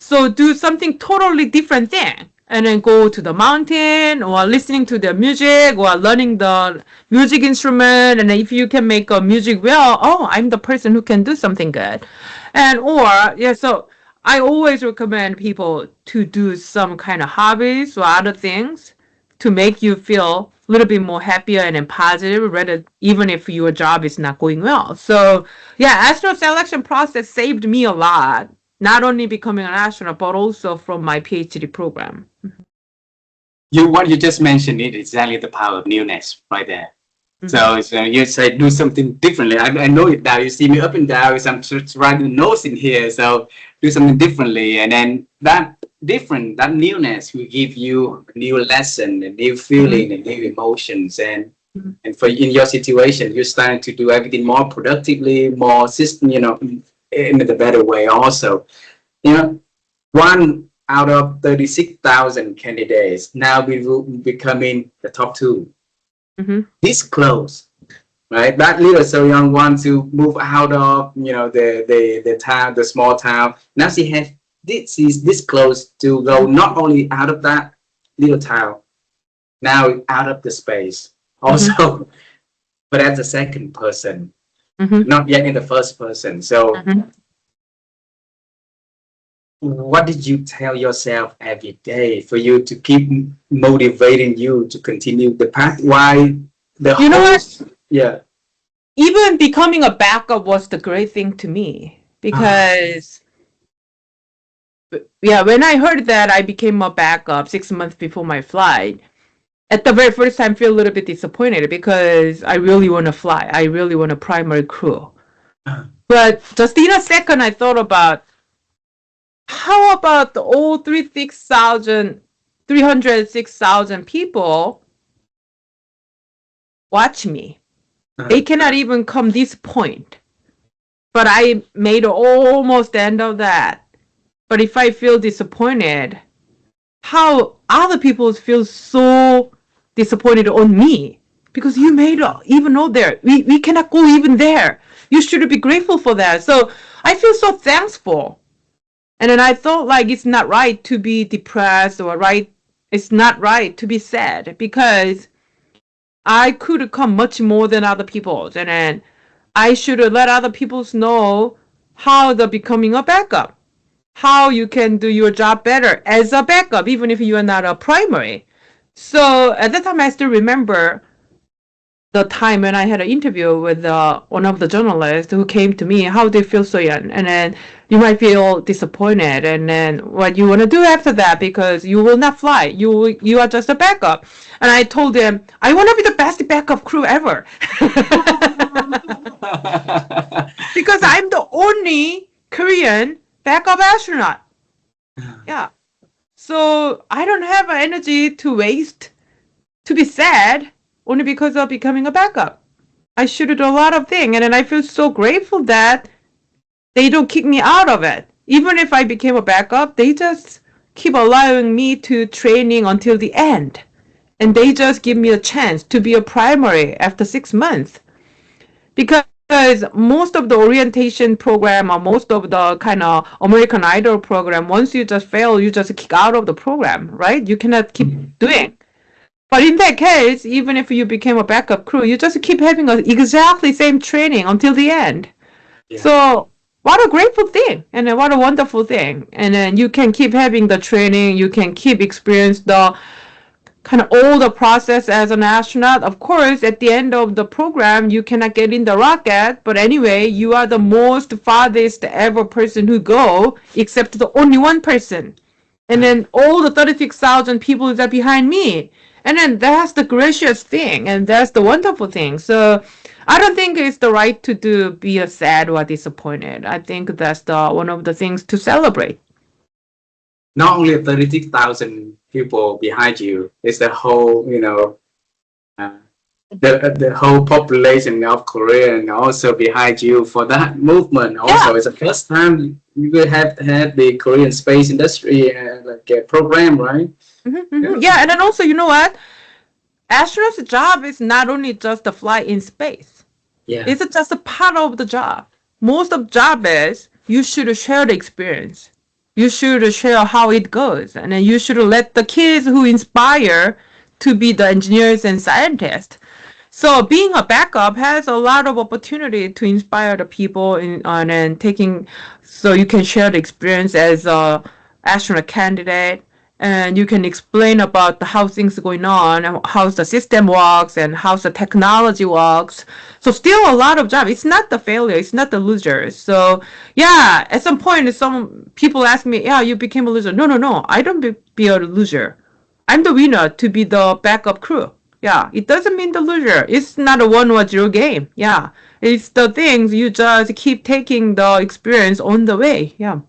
S2: So do something totally different thing and then go to the mountain or listening to the music or learning the music instrument. And if you can make a music well, oh, I'm the person who can do something good. And or yeah, so I always recommend people to do some kind of hobbies or other things to make you feel a little bit more happier and positive, rather even if your job is not going well. So yeah, astronaut selection process saved me a lot, not only becoming an astronaut, but also from my PhD program.
S1: What you just mentioned is exactly the power of newness right there.
S2: Mhm.
S1: So you say do something differently. I know it now. You see me up and down with some writing notes in here. So do something differently, and then that newness will give you a new lesson, a new feeling, and new emotions.
S2: Mhm.
S1: And for in your situation, you're starting to do everything more productively, more system. In the better way. Also, you know, one out of 36,000 candidates now we will be becoming the top two.
S2: Mhm.
S1: This close, right? That little Soyeon wants to move out of the town, the small town. Now she has this close to go not only out of that little town, now out of the space also, but as a second person,
S2: Mhm.
S1: not yet in the first person. So
S2: Mhm.
S1: what did you tell yourself every day for you to keep motivating you to continue the path? Why the
S2: You know
S1: whole
S2: what?
S1: yeah.
S2: Even becoming a backup was the great thing to me,
S1: Ah,
S2: because yeah, when I heard that I became a backup 6 months before my flight, at the very first time, I feel a little bit disappointed because I really want to fly. I really want a primary crew.
S1: ah,
S2: But just in a second, I thought about how about the all 306,000 people watch me? They
S1: ah.
S2: cannot even come this point. But I made almost the end of that. But if I feel disappointed, how other people feel so disappointed on me? Because you made it even out there. We cannot go even there. You should be grateful for that. So I feel so thankful. And then I thought like it's not right to be depressed or it's not right to be sad, because I could come much more than other people. And then I should let other people know how they're becoming a backup, how you can do your job better as a backup, even if you are not a primary. So at that time, I still remember the time when I had an interview with one of the journalists who came to me, how they feel, Soyeon, and then you might feel disappointed, and then what you want to do after that, because you will not fly, you are just a backup. And I told them I want to be the best backup crew ever. Because I'm the only Korean backup astronaut. Yeah. So I don't have energy to waste to be sad only because of becoming a backup. I should do a lot of things, and then I feel so grateful that they don't kick me out of it. Even if I became a backup, they just keep allowing me to training until the end. And they just give me a chance to be a primary after 6 months. Because Because most of the orientation program or most of the kind of American Idol program, once you just fail, you just kick out of the program, right? You cannot keep doing. But in that case, even if you became a backup crew, you just keep having a exactly same training until the end.
S1: Yeah.
S2: So what a grateful thing, and then what a wonderful thing. And then you can keep having the training, you can keep experience the kind of all the process as an astronaut. Of course, at the end of the program, you cannot get in the rocket, but anyway, you are the most farthest ever person who go, except the only one person. And then all the 36,000 people that are behind me. And then that's the gracious thing, and that's the wonderful thing. So I don't think it's the right to be sad or disappointed. I think that's the one of the things to celebrate.
S1: Not only 36,000 people behind you, it's the whole, uh, the whole population of Korea and also behind you for that movement. Also,
S2: Yeah.
S1: it's the first time you will have had the Korean space industry like a program, right?
S2: Yeah, and then also, you know what? Astronaut's job is not only just to fly in space.
S1: Yeah.
S2: It's just a part of the job. Most of the job is you should share the experience. You should share how it goes. And then you should let the kids who inspire to be the engineers and scientists. So being a backup has a lot of opportunity to inspire the people and taking, so you can share the experience as a astronaut candidate, and you can explain about how things are going on and how the system works and how the technology works. So still a lot of job. It's not the failure. It's not the losers. So yeah, at some point, some people ask me, yeah, you became a loser. No. I don't be a loser. I'm the winner to be the backup crew. Yeah, it doesn't mean the loser. It's not a 1-0 game. Yeah, it's the things you just keep taking the experience on the way. Yeah.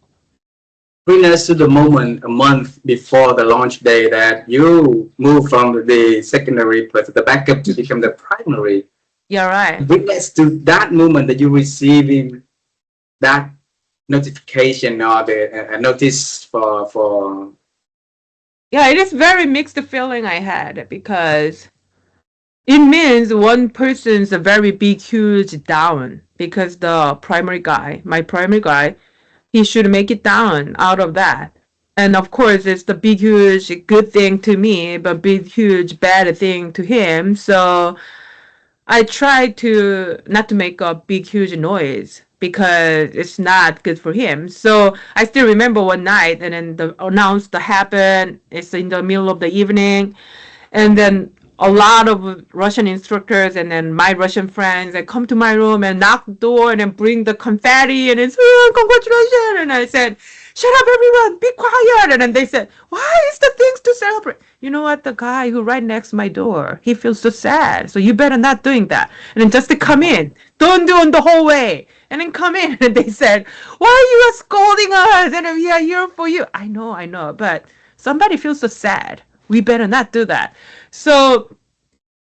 S1: Bring us to the moment a month before the launch day that you move from the secondary plus the backup to become the primary.
S2: Yeah, right.
S1: Bring us to that moment that you receiving that notification or the notice for.
S2: Yeah, it is very mixed feeling I had because it means one person's a very big, huge down because the primary guy, my primary guy, he should make it down out of that. And of course, it's the big, huge good thing to me, but big, huge bad thing to him. So I try to not to make a big, huge noise because it's not good for him. So I still remember one night, and then the announcement happened. It's in the middle of the evening, and then a lot of Russian instructors and then my Russian friends they come to my room and knock the door and then bring the confetti and it's congratulations, and I said, shut up everyone, be quiet. And then they said, why is the things to celebrate? You know what, the guy who right next to my door, he feels so sad, so you better not doing that. And then just to come in, don't do it the whole way, and then come in. And they said, why are you scolding us, and we are here for you. I know, but somebody feels so sad, we better not do that. So,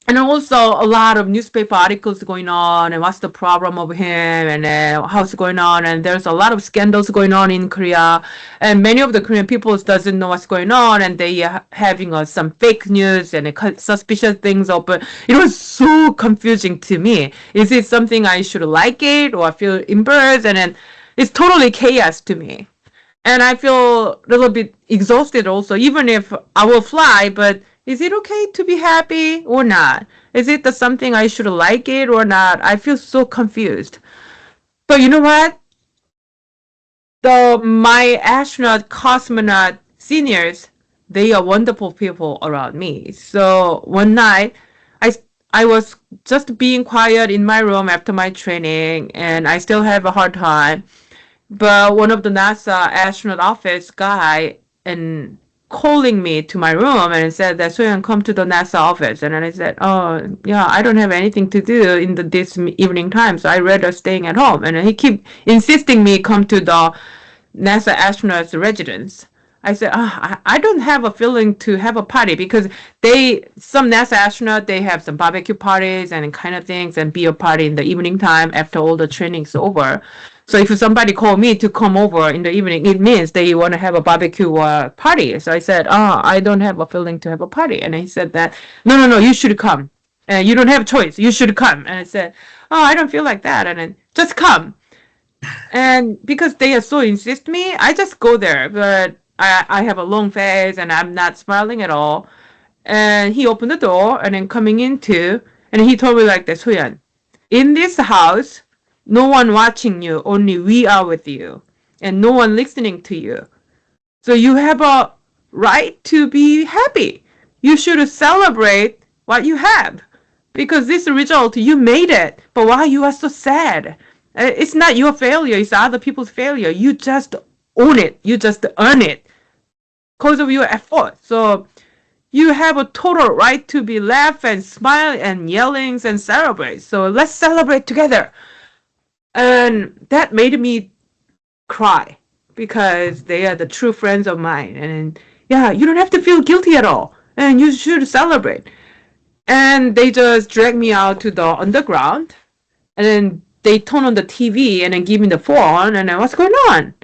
S2: and also a lot of newspaper articles going on and what's the problem of him and how's it going on, and there's a lot of scandals going on in Korea, and many of the Korean people doesn't know what's going on, and they having some fake news and suspicious things open. It was so confusing to me. Is it something I should like it or I feel embarrassed? And then it's totally chaos to me. And I feel a little bit exhausted also, even if I will fly, but is it okay to be happy or not? Is it something I should like it or not? I feel so confused. But you know what? My astronaut, cosmonaut seniors, they are wonderful people around me. So one night, I was just being quiet in my room after my training, and I still have a hard time. But one of the NASA astronaut office guy and calling me to my room and said that Soyeon, come to the NASA office. And then I said, oh yeah, I don't have anything to do in this evening time, so I rather staying at home. And he keep insisting me come to the NASA astronauts residence. I said, I don't have a feeling to have a party because some NASA astronaut, they have some barbecue parties and kind of things and beer party in the evening time after all the training's over. So if somebody call me to come over in the evening, it means they want to have a barbecue party. So I said, I don't have a feeling to have a party. And he said that, no, you should come. And you don't have choice. You should come. And I said, oh, I don't feel like that. And then just come. And because they are so insist me, I just go there. But I have a long face and I'm not smiling at all. And he opened the door and then coming into, and he told me like this, Soyeon, in this house, no one watching you, only we are with you, and no one listening to you. So you have a right to be happy. You should celebrate what you have. Because this result, you made it. But why you are so sad? It's not your failure, it's other people's failure. You just own it. You just earn it because of your effort. So you have a total right to be laugh and smile and yellings and celebrate. So let's celebrate together. And that made me cry because they are the true friends of mine. And yeah, you don't have to feel guilty at all. And you should celebrate. And they just dragged me out to the underground. And then they turn on the TV and then give me the phone. And then what's going on?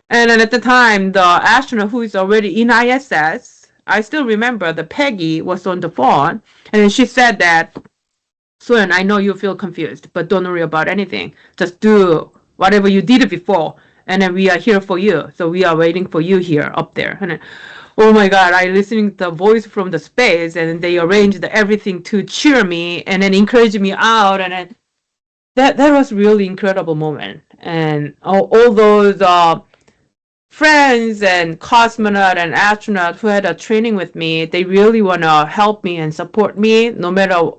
S2: And then at the time, the astronaut who is already in ISS, I still remember the Peggy was on the phone. And then she said that, Soyeon, I know you feel confused, but don't worry about anything. Just do whatever you did before. And then we are here for you. So we are waiting for you here up there. And then, oh my God, I listening to the voice from the space and they arranged everything to cheer me and then encourage me out. And then that was really incredible moment. And all those friends and cosmonaut and astronaut who had a training with me, they really want to help me and support me no matter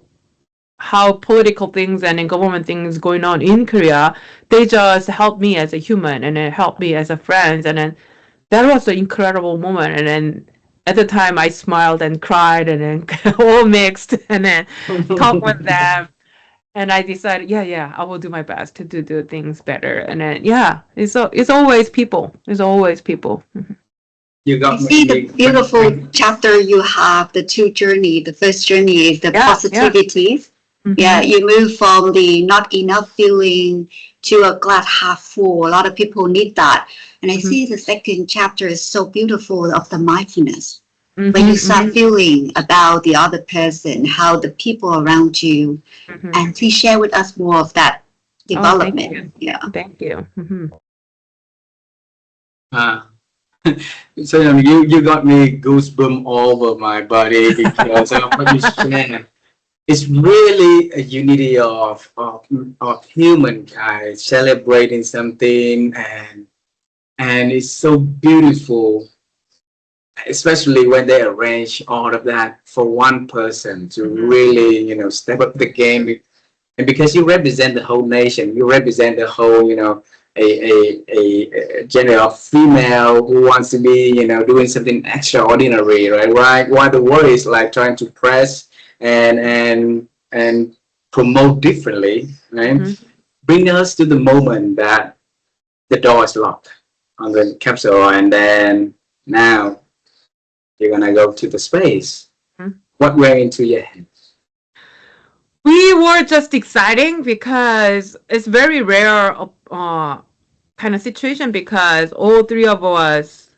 S2: how political things and government things going on in Korea. They just help me as a human and then help me as a friend. And then that was an incredible moment. And then at the time I smiled and cried and then all mixed and then talked with them. And I decided, yeah, I will do my best to do things better. And then, yeah, it's always people. It's always people.
S1: You
S3: I
S1: got
S3: see
S1: me.
S3: the beautiful chapter you have, the two journey. The first journey is the
S2: Yeah,
S3: positivity.
S2: Mhm.
S3: Yeah, you move from the not enough feeling to a glass half full. A lot of people need that. And I
S2: Mhm.
S3: see the second chapter is so beautiful of the mindfulness.
S2: Mhm,
S3: When you start
S2: mhm,
S3: feeling about the other person, how the people around you,
S2: mhm.
S3: and please share with us more of that
S2: Oh, thank you.
S3: development. Yeah.
S2: Thank you. Mhm.
S1: Ah. So you got me goosebumps all over my body because of what you shared. It's really a unity of humankind celebrating something and it's so beautiful, especially when they arrange all of that for one person to really step up the game. And because you represent the whole nation, you represent the whole a gender of female who wants to be doing something extraordinary, right? While the world is like trying to press and promote differently, right?
S2: Mhm.
S1: Bring us to the moment that the door is locked on the capsule, and then now you're gonna go to the space.
S2: Mhm.
S1: What went into your head?
S2: We were just exciting because it's very rare kind of situation because all three of us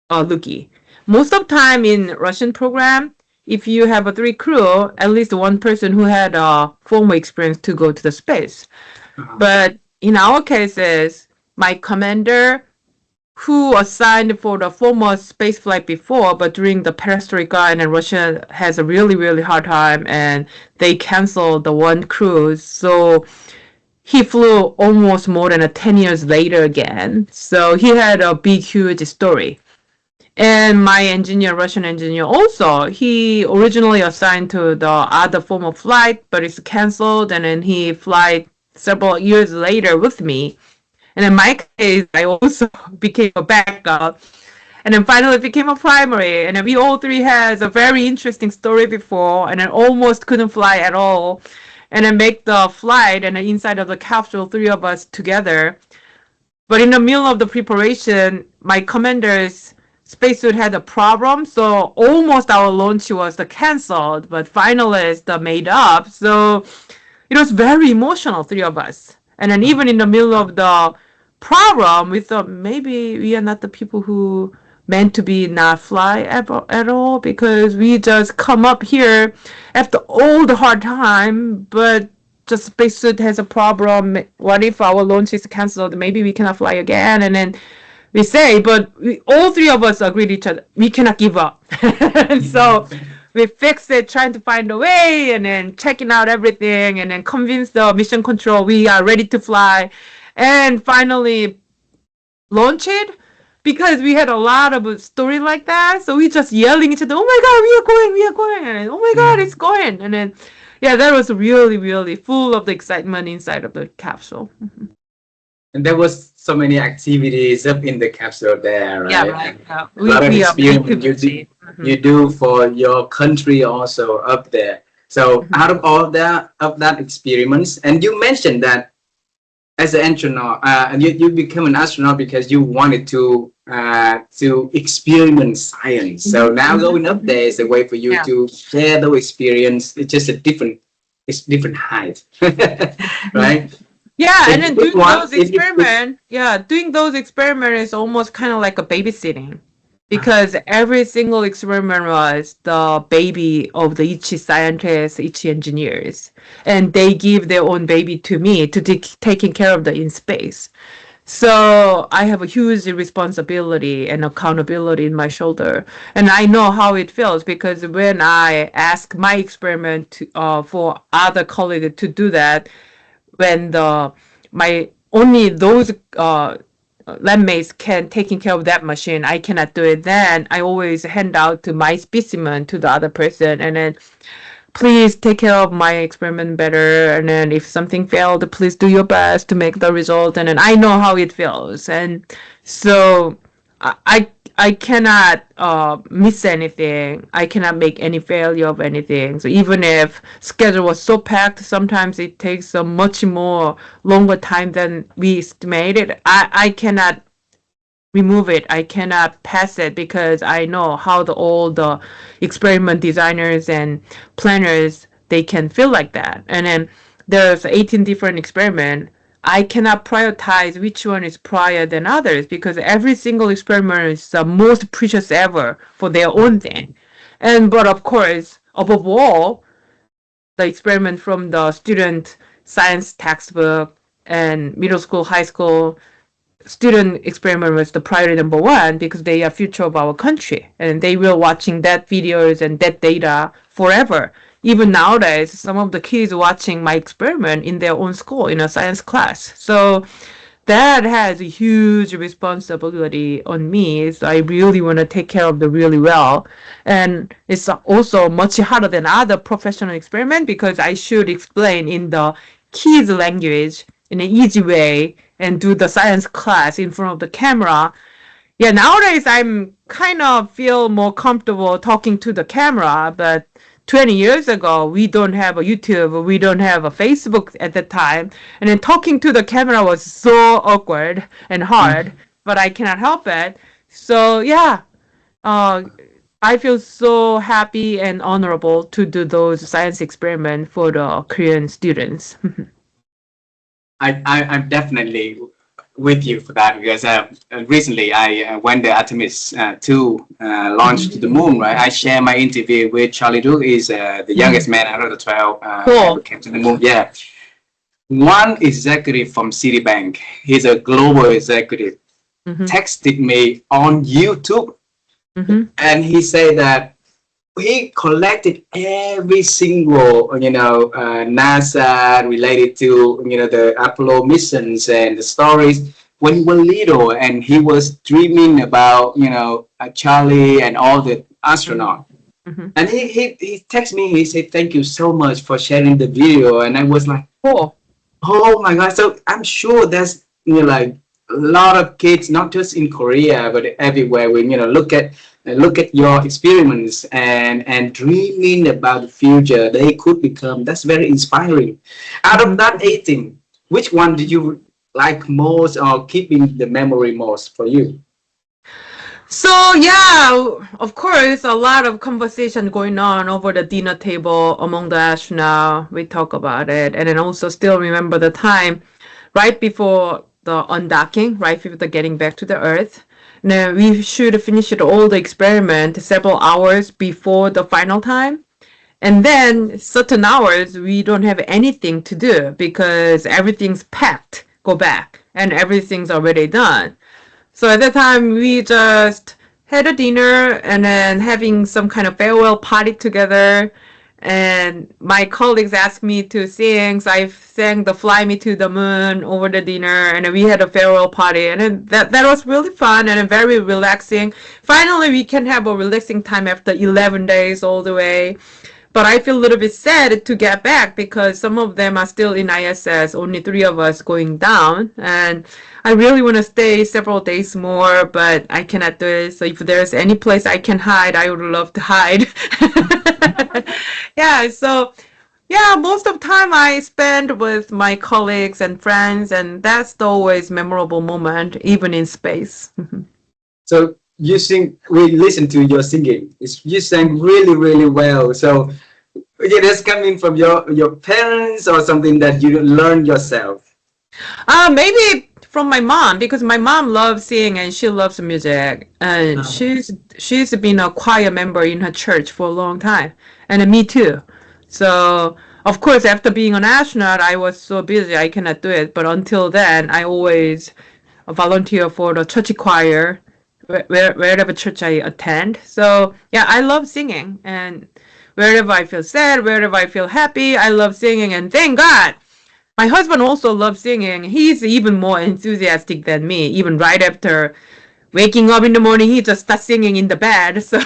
S2: are rookie. Most of time in Russian program, if you have a three crew, at least one person who had a formal experience to go to the space. But in our cases, my commander who assigned for the former space flight before, but during the perestroika and then Russia has a really, really hard time and they canceled the one cruise. So he flew almost more than 10 years later again. So he had a big, huge story. And my engineer, Russian engineer, also, he originally assigned to the other form of flight, but it's canceled. And then he flight several years later with me. And in my case, I also became a backup. And then finally became a primary. And then we all three has a very interesting story before. And then almost couldn't fly at all. And then make the flight and then inside of the capsule, three of us together. But in the middle of the preparation, my commander's spacesuit had a problem, so almost our launch was canceled, but finalists made up. So it was very emotional, three of us. And then even in the middle of the problem, we thought maybe we are not the people who meant to be not fly at all, because we just come up here after all the hard time, but just spacesuit has a problem. What if our launch is canceled? Maybe we cannot fly again. And then we say, but all three of us agreed each other, we cannot give up. And so we fixed it, trying to find a way, and then checking out everything, and then convince the mission control we are ready to fly, and finally launch it. Because we had a lot of story like that, so we just yelling each other, "Oh my God, we are going!" And then, "Oh my God, it's going!" And then, yeah, that was really, really full of the excitement inside of the capsule.
S1: And there was so many activities up in the capsule there, right?
S2: Yeah, right.
S1: A lot of experience you do for your country also up there. So out of all that experiments, and you mentioned that as an astronaut, you become an astronaut because you wanted to experiment science. So now going up there is a way for you to share the experience. It's just different height, right?
S2: Yeah, and then doing those experiments is almost kind of like a babysitting, because every single experiment was the baby of the each scientist, each engineers, and they give their own baby to me to taking care of the in space. So I have a huge responsibility and accountability in my shoulder, and I know how it feels, because when I ask my experiment for other colleagues to do that, when those lab mates can taking care of that machine, I cannot do it. Then I always hand out to my specimen to the other person, and then, please take care of my experiment better. And then if something failed, please do your best to make the result. And then I know how it feels, and so I cannot miss anything. I cannot make any failure of anything. So even if schedule was so packed, sometimes it takes a much more longer time than we estimated. I cannot remove it. I cannot pass it, because I know how all the experiment designers and planners, they can feel like that. And then there's 18 different experiments. I cannot prioritize which one is prior than others, because every single experiment is the most precious ever for their own thing. But of course, above all, the experiment from the student science textbook and middle school, high school student experiment was the priority number one, because they are future of our country, and they will watching that videos and that data forever. Even nowadays, some of the kids watching my experiment in their own school in a science class. So that has a huge responsibility on me. So I really want to take care of them really well. And it's also much harder than other professional experiment, because I should explain in the kids' language in an easy way and do the science class in front of the camera. Yeah, nowadays I'm kind of feel more comfortable talking to the camera, but 20 years ago, we don't have a YouTube, we don't have a Facebook at the time. And then talking to the camera was so awkward and hard, but I cannot help it. So yeah, I feel so happy and honorable to do those science experiments for the Korean students.
S1: I'm definitely with you for that, because recently I when the Artemis 2 launched to the moon, right? I share my interview with Charlie Duke. Is the youngest man out of the 12 who came to the moon. Yeah, one executive from Citibank, he's a global executive, texted me on YouTube, and he said that he collected every single, NASA related to, the Apollo missions and the stories when he was little, and he was dreaming about, Charlie and all the astronauts. And he texted me, he said, "Thank you so much for sharing the video." And I was like, oh my God. So I'm sure there's, like a lot of kids, not just in Korea, but everywhere, when, look at your experiments and dreaming about the future they could become. That's very inspiring. Out of that 18, which one did you like most, or keep in the memory most for you?
S2: So yeah, of course, a lot of conversation going on over the dinner table among the astronauts. We talk about it, and then also still remember the time right before the undocking, right before the getting back to the Earth. Now we should finish it all the experiment several hours before the final time. And then certain hours we don't have anything to do because everything's packed. Go back and everything's already done. So at that time we just had a dinner and then having some kind of farewell party together. And my colleagues asked me to sing, so I sang the "Fly Me to the Moon" over the dinner, and then we had a farewell party, and then that was really fun and very relaxing. Finally, we can have a relaxing time after 11 days all the way. But I feel a little bit sad to get back because some of them are still in ISS, only 3 of us going down. And I really want to stay several days more, but I cannot do it. So if there's any place I can hide, I would love to hide. Yeah, so yeah, most of the time I spend with my colleagues and friends, and that's the always memorable moment, even in space.
S1: So you sing, we listen to your singing. You sang really, really well. So yeah, that's coming from your parents or something that you learned yourself.
S2: Maybe from my mom because my mom loves singing and she loves music, and she's been a choir member in her church for a long time, and me too. So of course, after being an astronaut, I was so busy I cannot do it. But until then, I always volunteer for the church choir wherever church I attend. So yeah, I love singing, and wherever I feel sad, wherever I feel happy, I love singing. And thank God, my husband also loves singing. He's even more enthusiastic than me. Even right after waking up in the morning, he just starts singing in the bed. So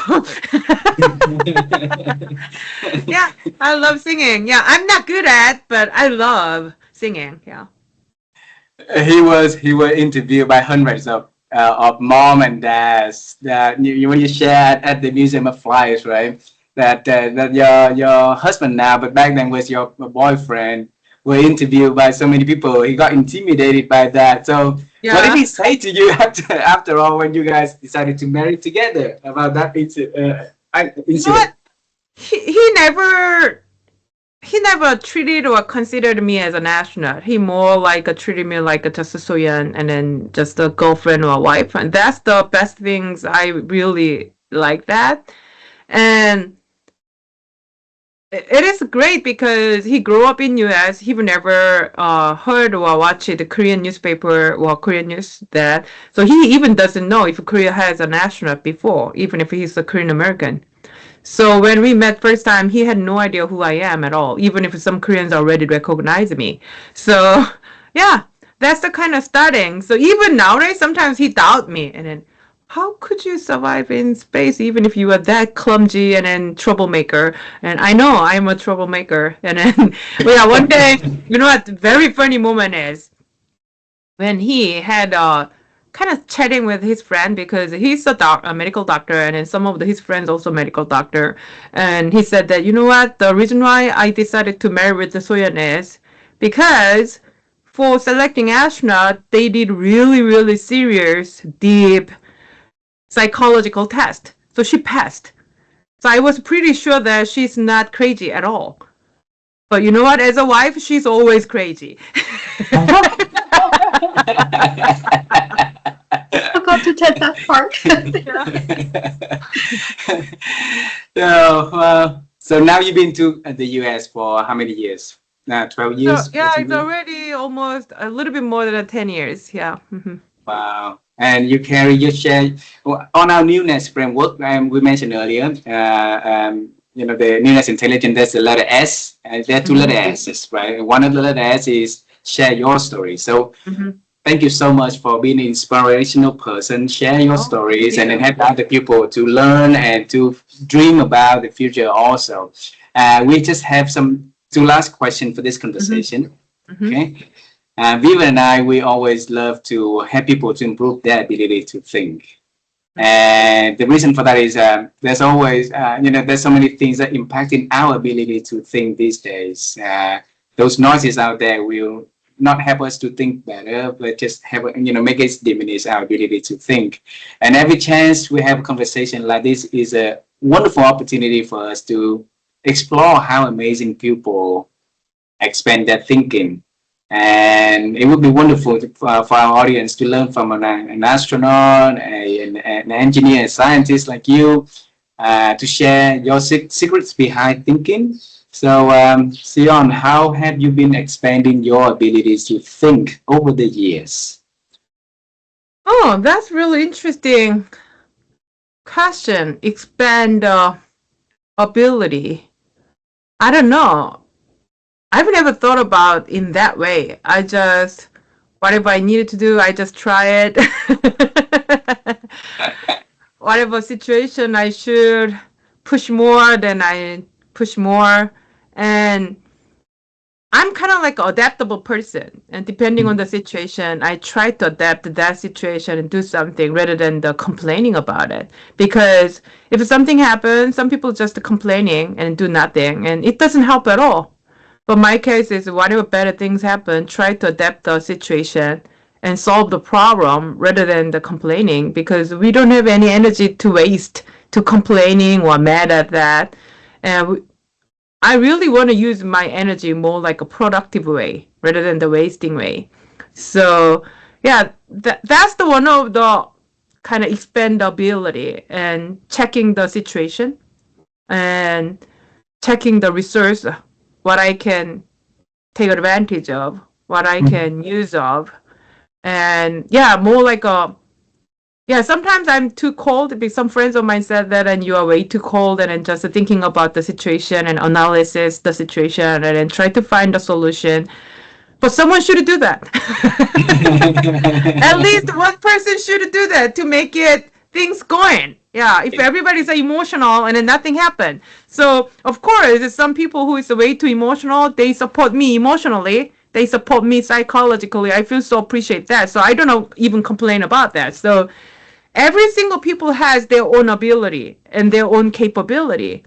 S2: yeah, I love singing. Yeah, I'm not good at, but I love singing. Yeah.
S1: He was interviewed by hundreds of mom and dads that when you shared at the Museum of Flies, right? That your husband now, but back then was your boyfriend, were interviewed by so many people. He got intimidated by that. So
S2: Yeah.
S1: what did he say to you after all when you guys decided to marry together about that
S2: You know
S1: incident?
S2: what? He never treated or considered me as an astronaut. He more like treated me like just a Soyeon and then just a girlfriend or a wife. And that's the best things I really like that. And it is great because he grew up in US. He never heard or watched the Korean newspaper or Korean news that. So he even doesn't know if Korea has an astronaut before, even if he's a Korean American. So when we met first time, he had no idea who I am at all, even if some Koreans already recognize me. So yeah, that's the kind of starting. So even nowadays, sometimes he doubt me, and then how could you survive in space even if you are that clumsy and then troublemaker? And I know I'm a troublemaker. And then well, yeah, one day, you know what? The very funny moment is when he had kind of chatting with his friend because he's a medical doctor, and then some of his friends also medical doctor, and he said that, you know what, the reason why I decided to marry with the Soyeon is because for selecting astronaut they did really serious deep psychological test, so she passed. So I was pretty sure that she's not crazy at all. But you know what, as a wife she's always crazy.
S3: Forgot to tell that part.
S1: So now you've been to the US for how many years? 12 years?
S2: So, yeah,
S1: 14
S2: it's
S1: years?
S2: already almost a little bit more than 10 years. Yeah.
S1: Wow. And you carry your share on our Newness framework, we mentioned earlier, the Newness Intelligence, there's the letter S, and there are two letter S's, right? One of the letter S is share your story. So thank you so much for being an inspirational person, share your stories, and then help other people to learn and to dream about the future also. We just have two last questions for this conversation. Okay. Viva and I, we always love to help people to improve their ability to think. And the reason for that is there's always, there's so many things that impacting our ability to think these days. Those noises out there will not help us to think better, but just have, make us diminish our ability to think. And every chance we have a conversation like this is a wonderful opportunity for us to explore how amazing people expand their thinking. And it would be wonderful for our audience to learn from an astronaut, an engineer, a scientist like you, to share your secrets behind thinking. So, Sion, how have you been expanding your abilities to think over the years?
S2: Oh, that's really interesting question. Expand ability. I don't know. I've never thought about in that way. I just whatever I needed to do, I just try it. Whatever situation I should push more, then I push more. And I'm kind of like an adaptable person. And depending on the situation, I try to adapt to that situation and do something rather than the complaining about it. Because if something happens, some people just complaining and do nothing, and it doesn't help at all. But my case is whatever better things happen, try to adapt the situation and solve the problem rather than the complaining, because we don't have any energy to waste to complaining or mad at that. And I really want to use my energy more like a productive way rather than the wasting way. So yeah, that's the one of the kind of expandability and checking the situation and checking the resource, what I can take advantage of, what I can use of. And yeah, more like a yeah, sometimes I'm too cold because some friends of mine said that, and you are way too cold, and then just thinking about the situation and analysis the situation and then try to find a solution. But someone should do that. At least one person should do that to make it things going. Yeah, if everybody's emotional and then nothing happened. So of course, some people who is way too emotional, they support me emotionally. They support me psychologically. I feel so appreciate that. So I don't even complain about that. So every single people has their own ability and their own capability.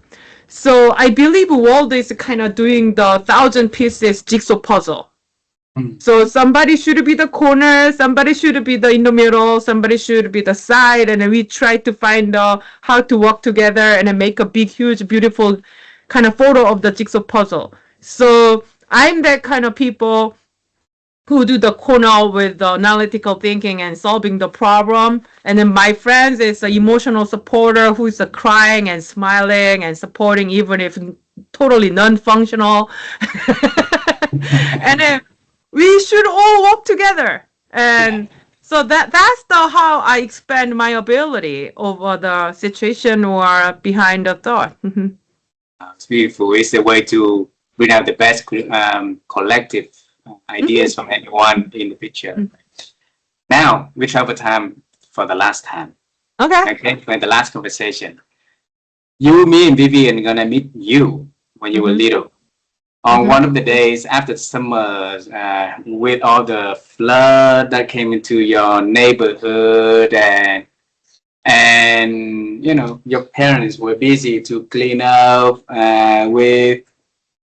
S2: So I believe world is kind of doing the 1,000 pieces jigsaw puzzle. So somebody should be the corner, somebody should be in the middle, somebody should be the side, and then we try to find how to work together and then make a big, huge, beautiful kind of photo of the jigsaw puzzle. So I'm that kind of people who do the corner with the analytical thinking and solving the problem. And then my friends is an emotional supporter who's crying and smiling and supporting even if totally non-functional. And then we should all work together. And so that's how I expand my ability over the situation or behind the thought.
S1: It's beautiful. It's a way to bring out the best collective ideas from anyone in the picture. Now we travel time for the last time. Okay, for the last conversation. You, me, and Vivian gonna meet you when you were little. On one of the days after summer, with all the flood that came into your neighborhood, and you know your parents were busy to clean up with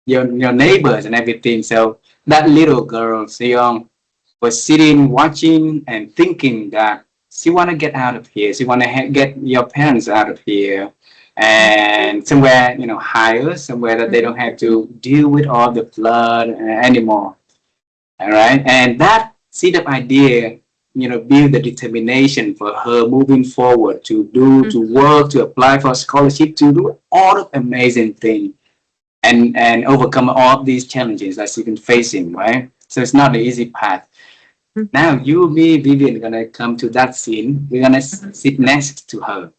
S1: your neighbors and everything. So that little girl, Soyeon, was sitting, watching, and thinking that she want to get out of here. She want to get your parents out of here, and somewhere, you know, higher, somewhere that they don't have to deal with all the flood anymore. All right, and that seed of idea, you know, build the determination for her moving forward to do, to work, to apply for a scholarship, to do all of amazing things. And overcome all of these challenges that she's been facing, right? So it's not an easy path. Now you, me, Vivian, gonna come to that scene. We're gonna sit next to her,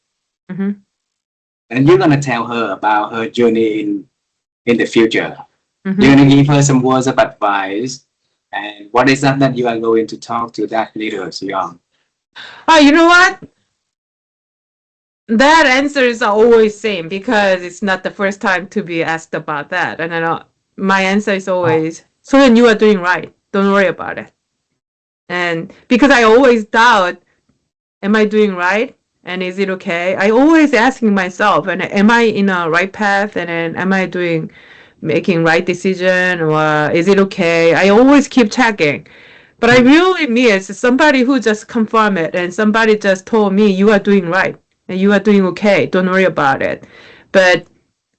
S1: and you're gonna tell her about her journey in the future. You're gonna give her some words of advice. And what is that you are going to talk to that little young?
S2: Oh, you know what? That answer is always same because it's not the first time to be asked about that. And I know my answer is always, Soyeon, you are doing right. Don't worry about it. And because I always doubt, am I doing right? And is it okay? I always asking myself, and am I in a right path? And then am I making right decision, or is it okay? I always keep checking. But I really miss somebody who just confirmed it, and somebody just told me, you are doing right. And you are doing okay. Don't worry about it. But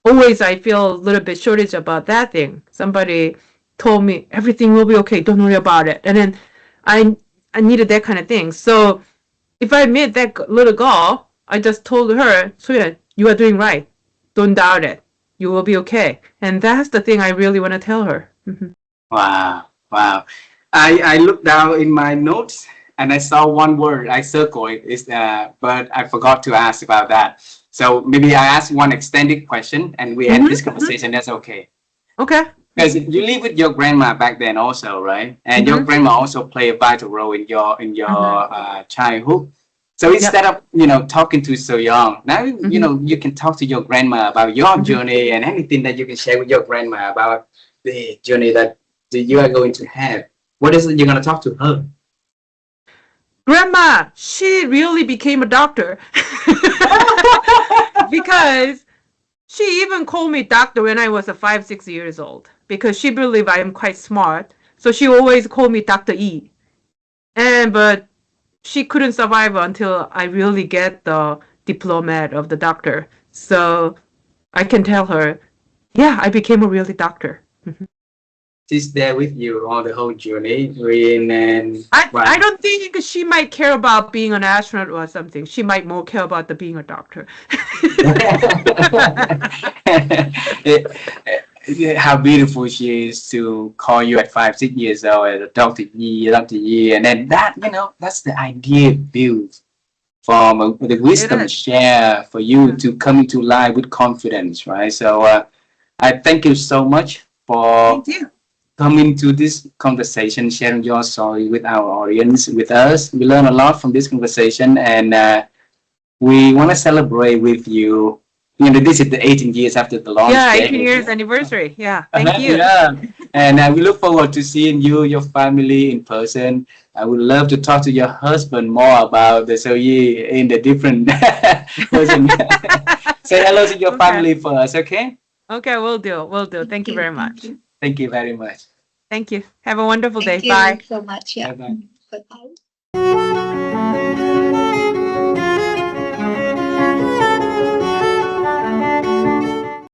S2: always I feel a little bit shortage about that thing. Somebody told me everything will be okay. Don't worry about it. And then I needed that kind of thing. So if I met that little girl, I just told her, Soyeon, you are doing right. Don't doubt it. You will be okay. And that's the thing I really want to tell her.
S1: Wow, wow. I looked down in my notes and I saw one word. I circled it, but I forgot to ask about that. So maybe I ask one extended question and we end this conversation. That's okay.
S2: Okay.
S1: Because you live with your grandma back then also, right? And your grandma also play a vital role in your childhood. So instead of talking to so young, now you can talk to your grandma about your journey and anything that you can share with your grandma about the journey that you are going to have. What is it you're going to talk to her?
S2: Grandma, she really became a doctor. Because she even called me doctor when I was 5-6 years old. Because she believed I am quite smart. So she always called me Dr. E. But she couldn't survive until I really get the diploma of the doctor. So I can tell her, yeah, I became a really doctor.
S1: She's there with you on the whole journey.
S2: I don't think she might care about being an astronaut or something. She might more care about the being a doctor.
S1: How beautiful she is to call you at 5-6 years old as Dr. Yi, Dr. Yi, and then that's the idea built from the wisdom share for you to come into life with confidence, right? So I thank you so much for coming to this conversation, sharing your story with our audience, with us. We learn a lot from this conversation, and we want to celebrate with you. This is the 18 years after the launch.
S2: Yeah, 18 years anniversary. Yeah, thank you.
S1: Yeah, and we look forward to seeing you, your family in person. I would love to talk to your husband more about the Soyeon Yi in the different person. Say hello to your family for us, okay?
S2: Okay, we'll do. Thank you very much.
S1: Thank you very much.
S2: Thank you. Have a wonderful day.
S3: Thank you
S2: Bye.
S3: so much. Yeah.
S1: Bye-bye.
S3: Bye-bye.